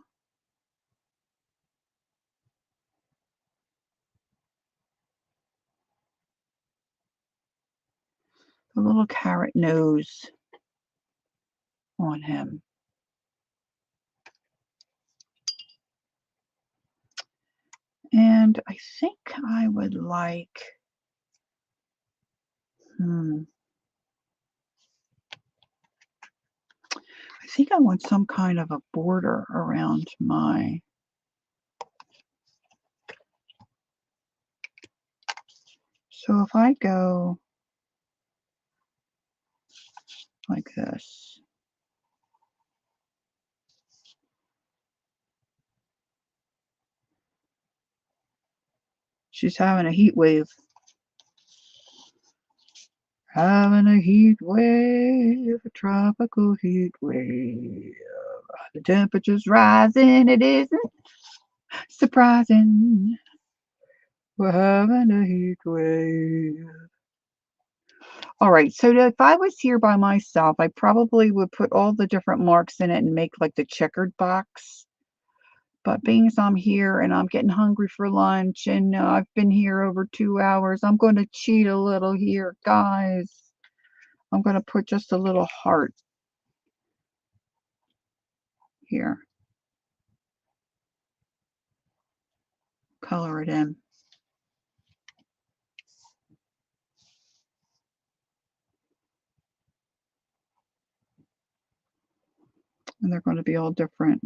carrot nose on him. And I think I would like, I think I want some kind of a border around my, so if I go like this, she's having a heat wave. Having a heat wave, a tropical heat wave. The temperature's rising, it isn't surprising. We're having a heat wave. All right, so if I was here by myself, I probably would put all the different marks in it and make like the checkered box. But being as I'm here and I'm getting hungry for lunch and I've been here over 2 hours, I'm going to cheat a little here, guys. I'm going to put just a little heart here. Color it in. And they're going to be all different.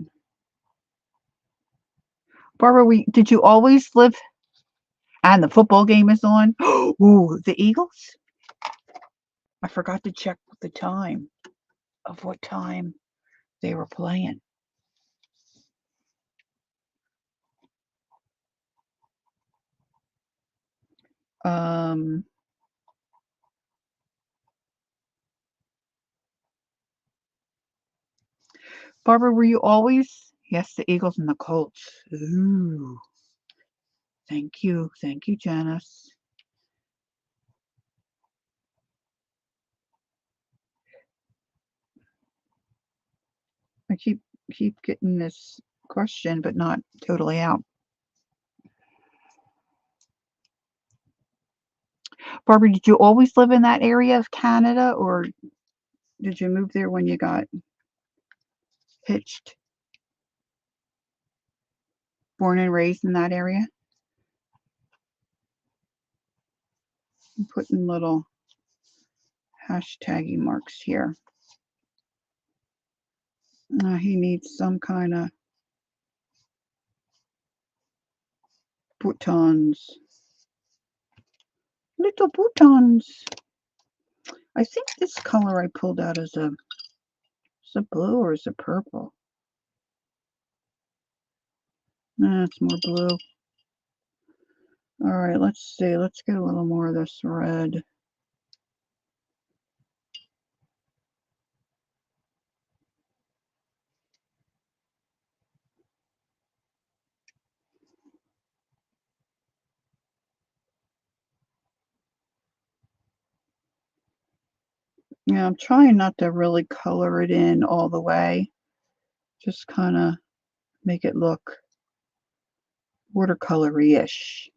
Barbara, did you always live? And the football game is on. Ooh, the Eagles? I forgot to check the time of what time they were playing. Barbara, were you always? Yes, the Eagles and the Colts. Ooh. Thank you. Thank you, Janice. I keep getting this question, but not totally out. Barbara, did you always live in that area of Canada, or did you move there when you got hitched? Born and raised in that area? I'm putting little hashtaggy marks here. He needs some kind of boutons. Little boutons. I think this color I pulled out is a blue or is it purple? Nah, it's more blue. All right, let's see. Let's get a little more of this red. Yeah, I'm trying not to really color it in all the way. Just kind of make it look watercolory-ish.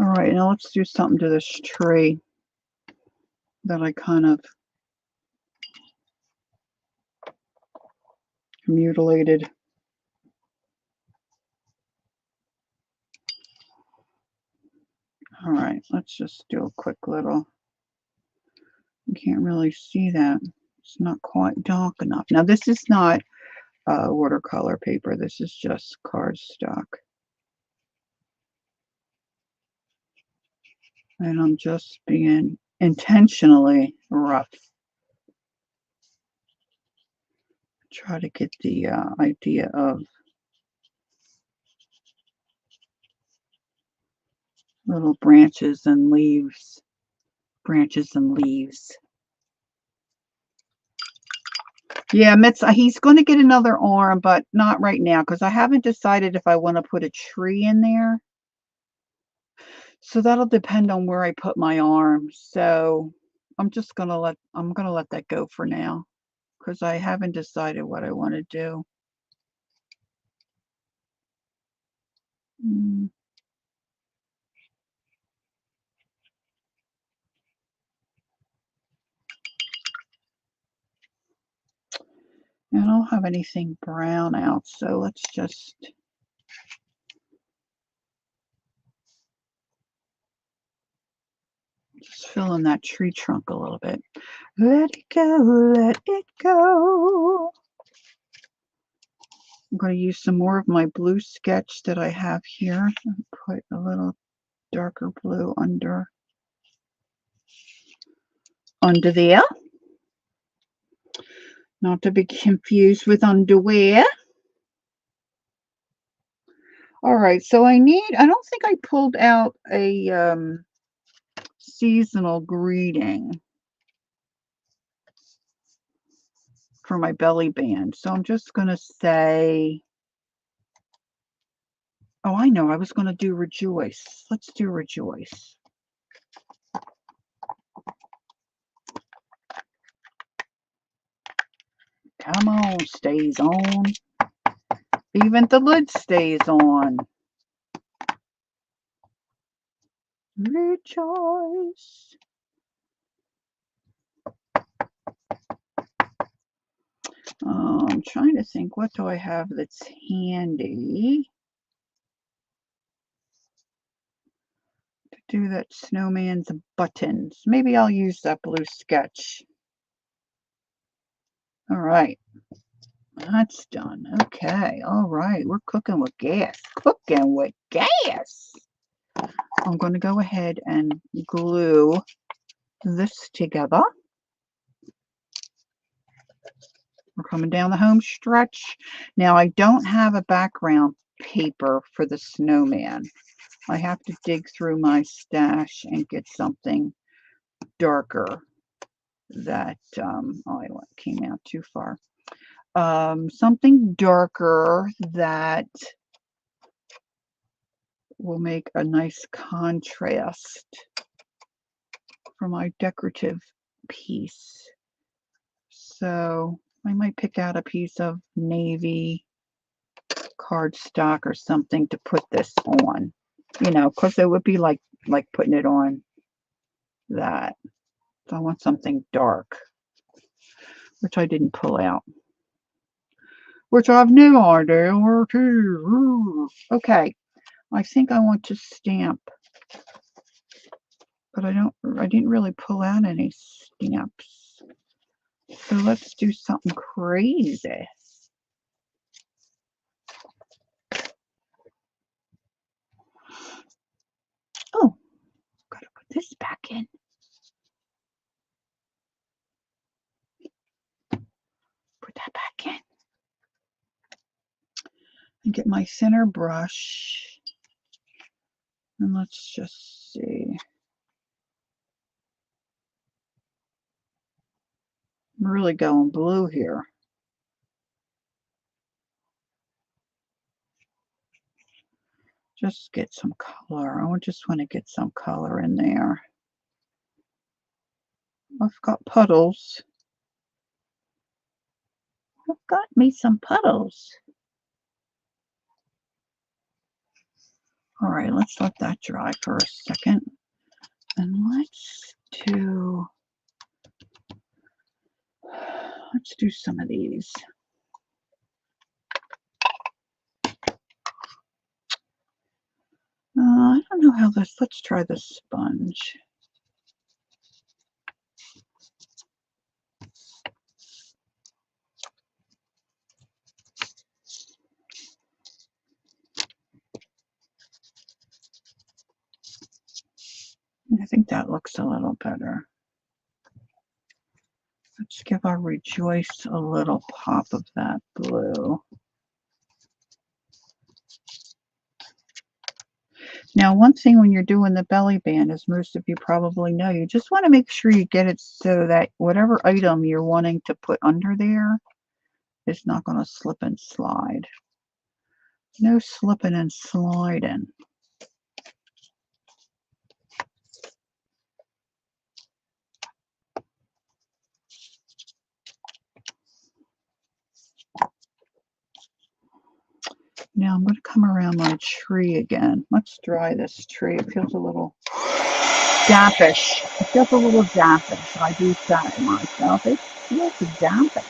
All right, now let's do something to this tree that I kind of mutilated. All right, let's just do a quick little, you can't really see that. It's not quite dark enough. Now this is not watercolor paper. This is just cardstock. And I'm just being intentionally rough. Try to get the idea of little branches and leaves. Branches and leaves. Yeah, he's going to get another arm, but not right now because I haven't decided if I want to put a tree in there. So that'll depend on where I put my arm. So I'm gonna let that go for now because I haven't decided what I want to do. I don't have anything brown out, so let's just fill in that tree trunk a little bit. Let it go, let it go. I'm going to use some more of my blue sketch that I have here and put a little darker blue under there. Not to be confused with underwear. All right, so I don't think I pulled out a seasonal greeting for my belly band. So I'm just going to say, oh, I know, I was going to do rejoice. Let's do rejoice. Come on, stays on. Even the lid stays on. Rejoice. I'm trying to think, what do I have that's handy to do that snowman's buttons? Maybe I'll use that blue sketch. All right. That's done. Okay. All right. We're cooking with gas. Cooking with gas. I'm going to go ahead and glue this together. We're coming down the home stretch. Now, I don't have a background paper for the snowman. I have to dig through my stash and get something darker that, oh, I came out too far. Something darker that will make a nice contrast for my decorative piece. So I might pick out a piece of navy cardstock or something to put this on, you know, because it would be like putting it on that. So I want something dark, which I didn't pull out, which I have no idea where to. Okay, I think I want to stamp, but I didn't really pull out any stamps. So let's do something crazy. Oh, gotta put this back in. Put that back in. And get my thinner brush. And let's just see. I'm really going blue here. Just get some color. I just want to get some color in there. I've got puddles. I've got me some puddles. All right, let's let that dry for a second. And let's do some of these. I don't know how this, let's try the sponge. I think that looks a little better. Let's give our rejoice a little pop of that blue. Now, one thing when you're doing the belly band, as most of you probably know, you just want to make sure you get it so that whatever item you're wanting to put under there is not going to slip and slide. No slipping and sliding. Now I'm going to come around my tree again. Let's dry this tree. It feels a little dampish. It feels a little dampish. I do that myself. It feels dampish.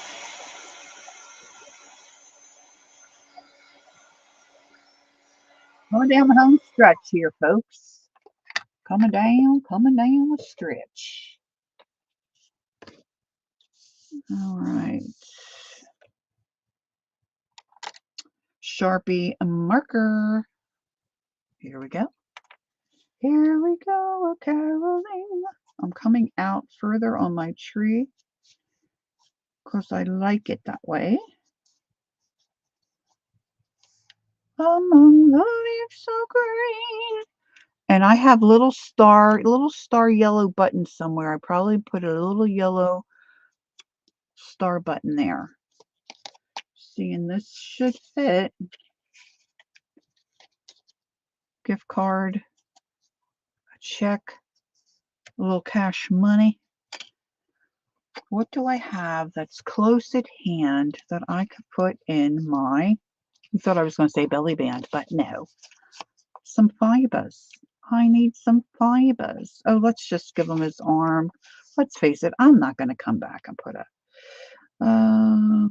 Going down the home stretch here, folks. Coming down the stretch. All right. Sharpie marker. Here we go. Here we go, Caroline. I'm coming out further on my tree because I like it that way. Among the leaves so green. And I have little star yellow button somewhere. I probably put a little yellow star button there. See, and this should fit. Gift card, a check, a little cash money. What do I have that's close at hand that I could put in my, I thought I was going to say belly band, but no. Some fibers. I need some fibers. Oh, let's just give him his arm. Let's face it, I'm not going to come back and put a,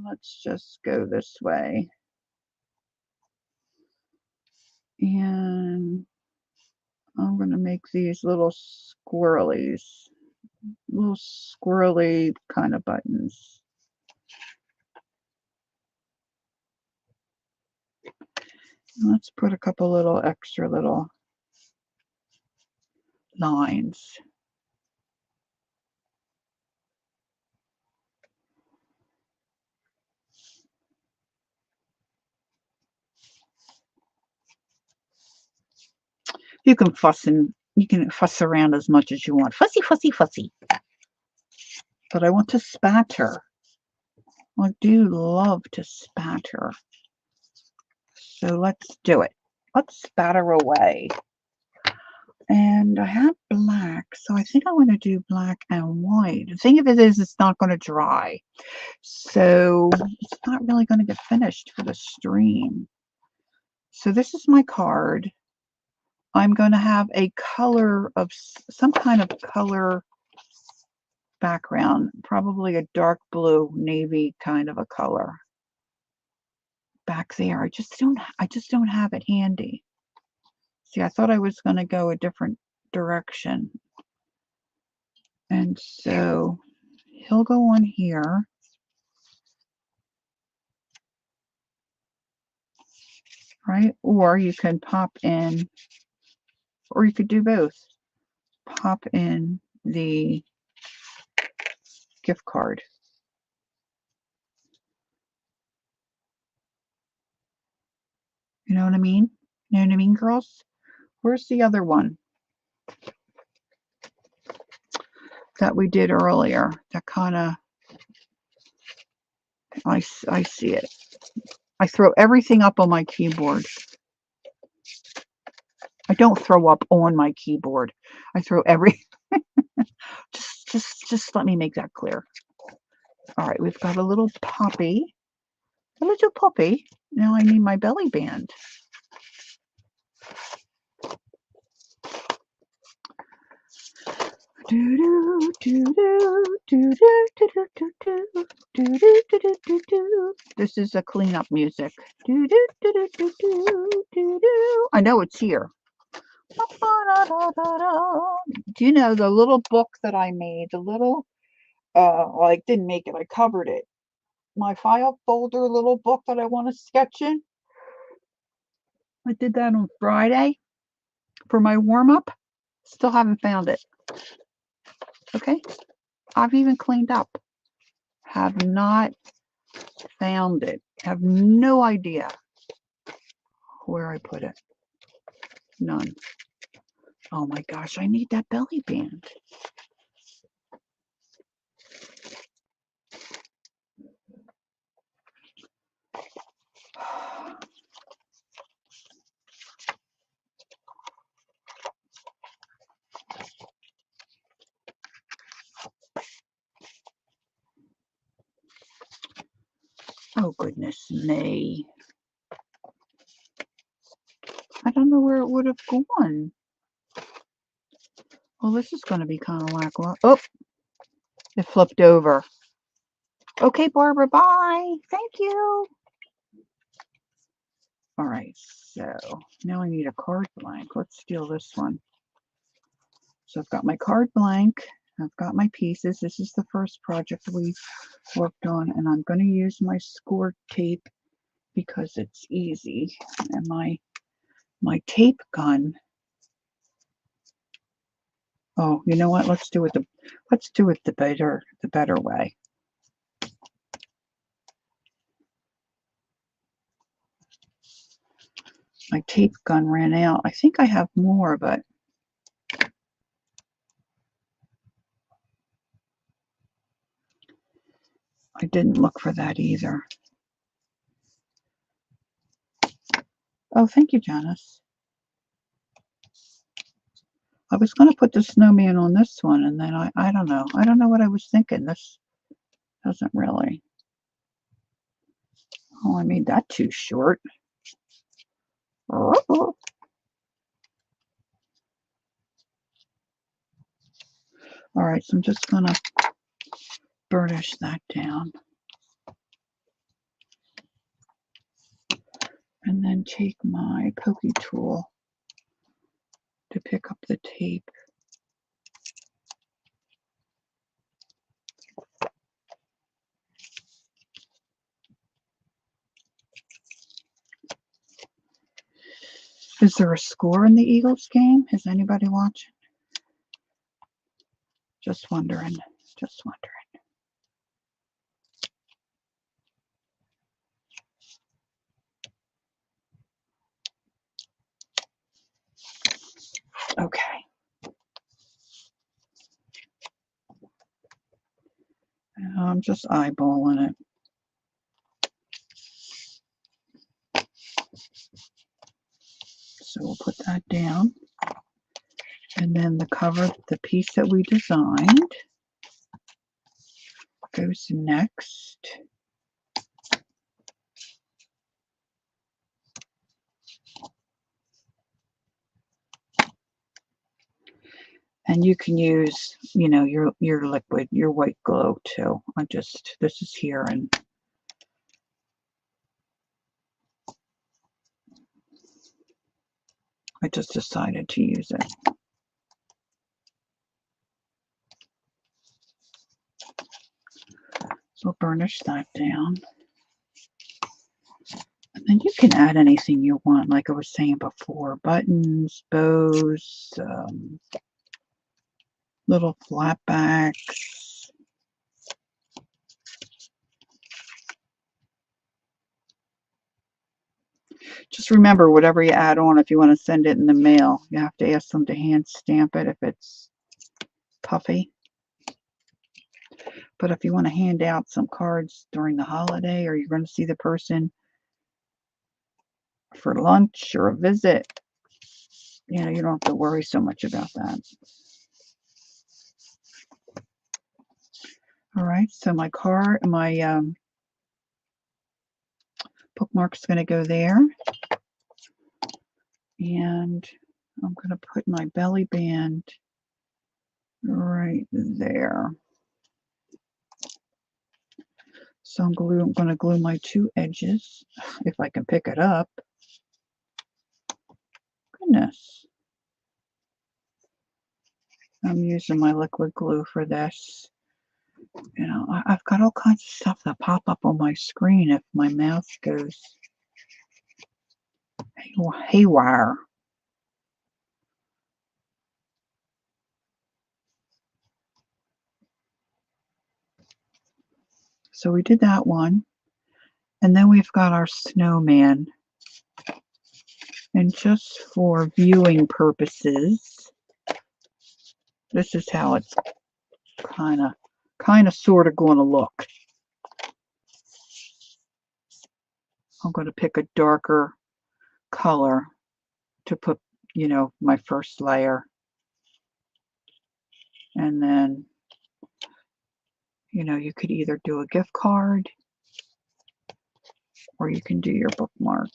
let's just go this way. And I'm going to make these little squirrely kind of buttons. Let's put a couple little extra little lines. You can fuss around as much as you want. Fussy, fussy, fussy. But I want to spatter. I do love to spatter. So let's do it. Let's spatter away. And I have black, so I think I want to do black and white. The thing of it is, it's not going to dry. So it's not really going to get finished for the stream. So this is my card. I'm going to have a color of some kind of color background, probably a dark blue, navy kind of a color back there. I just don't have it handy. See, I thought I was going to go a different direction. And so he'll go on here. Right? Or you can pop in, or you could do both. Pop in the gift card. You know what I mean? You know what I mean, girls? Where's the other one that we did earlier? That kind of, I see it. I throw everything up on my keyboard. I don't throw up on my keyboard. I throw every, just let me make that clear. All right, we've got a little poppy. A little poppy. Now I need my belly band. This is a cleanup music. I know it's here. Do you know the little book that I made? The little, well, I didn't make it. I covered it. My file folder little book that I want to sketch in. I did that on Friday for my warm-up. Still haven't found it. Okay, I've even cleaned up. Have not found it. Have no idea where I put it. None. Oh my gosh, I need that belly band. Oh, goodness me. I don't know where it would have gone. Well, this is going to be kind of lackluster. Oh, it flipped over. Okay, Barbara, bye. Thank you. All right, so now I need a card blank. Let's steal this one. So I've got my card blank. I've got my pieces. This is the first project we worked on, and I'm going to use my score tape because it's easy. And my tape gun. Oh, you know what? Let's do it the better way. My tape gun ran out. I think I have more, but I didn't look for that either. Oh, thank you, Janice. I was going to put the snowman on this one, and then I don't know. I don't know what I was thinking. This doesn't really. Oh, I made that too short. All right, so I'm just going to burnish that down. And then take my pokey tool to pick up the tape. Is there a score in the Eagles game? Is anybody watching? Just wondering. Just wondering. Okay. I'm just eyeballing it. So we'll put that down. And then the cover, the piece that we designed, goes next. And you can use, you know, your liquid, your white glow too. This is here, and I just decided to use it. So I'll burnish that down. And then you can add anything you want, like I was saying before, buttons, bows, little flatbacks. Just remember, whatever you add on, if you want to send it in the mail, you have to ask them to hand stamp it if it's puffy. But if you want to hand out some cards during the holiday, or you're going to see the person for lunch or a visit, you know, you don't have to worry so much about that. All right, so my bookmark's going to go there. And I'm going to put my belly band right there. So I'm going to glue my two edges, if I can pick it up. Goodness. I'm using my liquid glue for this. You know, I've got all kinds of stuff that pop up on my screen if my mouse goes haywire. So we did that one. And then we've got our snowman. And just for viewing purposes, This is how it's kind of sort of going to look. I'm going to pick a darker color to put, you know, my first layer. And then, you know, you could either do a gift card or you can do your bookmark.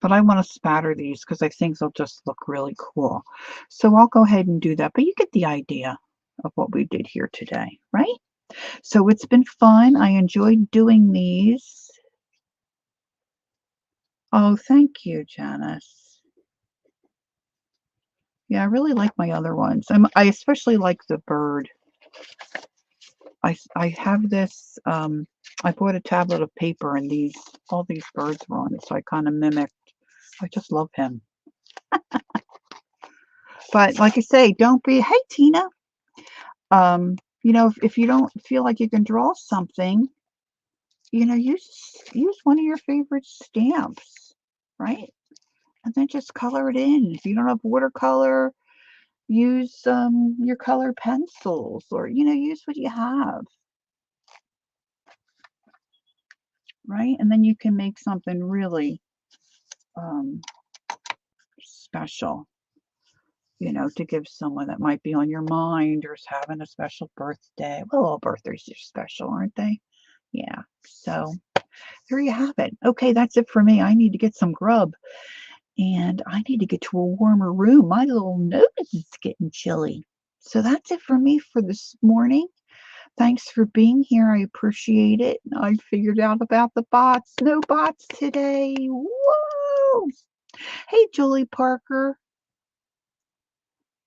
But I want to spatter these because I think they'll just look really cool. So I'll go ahead and do that. But you get the idea of what we did here today, right? So it's been fun. I enjoyed doing these. Oh, thank you, Janice. Yeah, I really like my other ones. I especially like the bird. I have this, I bought a tablet of paper and all these birds were on it, so I kind of mimicked. I just love him. But like I say, don't be, hey Tina, you know, if you don't feel like you can draw something, you know, use one of your favorite stamps, right? And then just color it in. If you don't have watercolor, use your color pencils, or you know, use what you have, right? And then you can make something really special, you know, to give someone that might be on your mind or is having a special birthday. Well, all birthdays are special, aren't they? Yeah. So there you have it. Okay, that's it for me. I need to get some grub and I need to get to a warmer room. My little nose is getting chilly. So that's it for me for this morning. Thanks for being here. I appreciate it. I figured out about the bots. No bots today. Whoa! Hey, Julie Parker.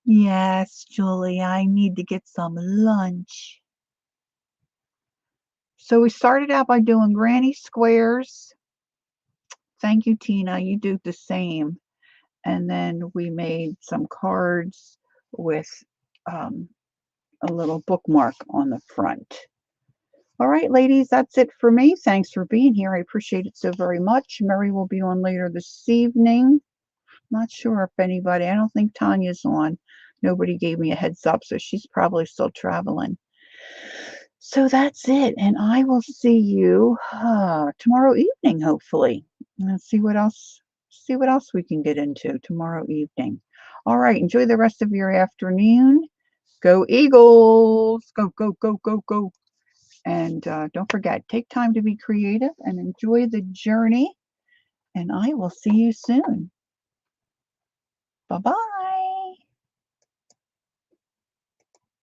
Yes, Julie, I need to get some lunch. So we started out by doing granny squares. Thank you, Tina. You do the same. And then we made some cards with a little bookmark on the front. All right, ladies, that's it for me. Thanks for being here. I appreciate it so very much. Mary will be on later this evening. Not sure if anybody, I don't think Tanya's on. Nobody gave me a heads up, so she's probably still traveling. So that's it, and I will see you tomorrow evening, hopefully. Let's see what else. See what else we can get into tomorrow evening. All right, enjoy the rest of your afternoon. Go Eagles! Go, go, go, go, go. And don't forget, take time to be creative and enjoy the journey. And I will see you soon. Bye-bye.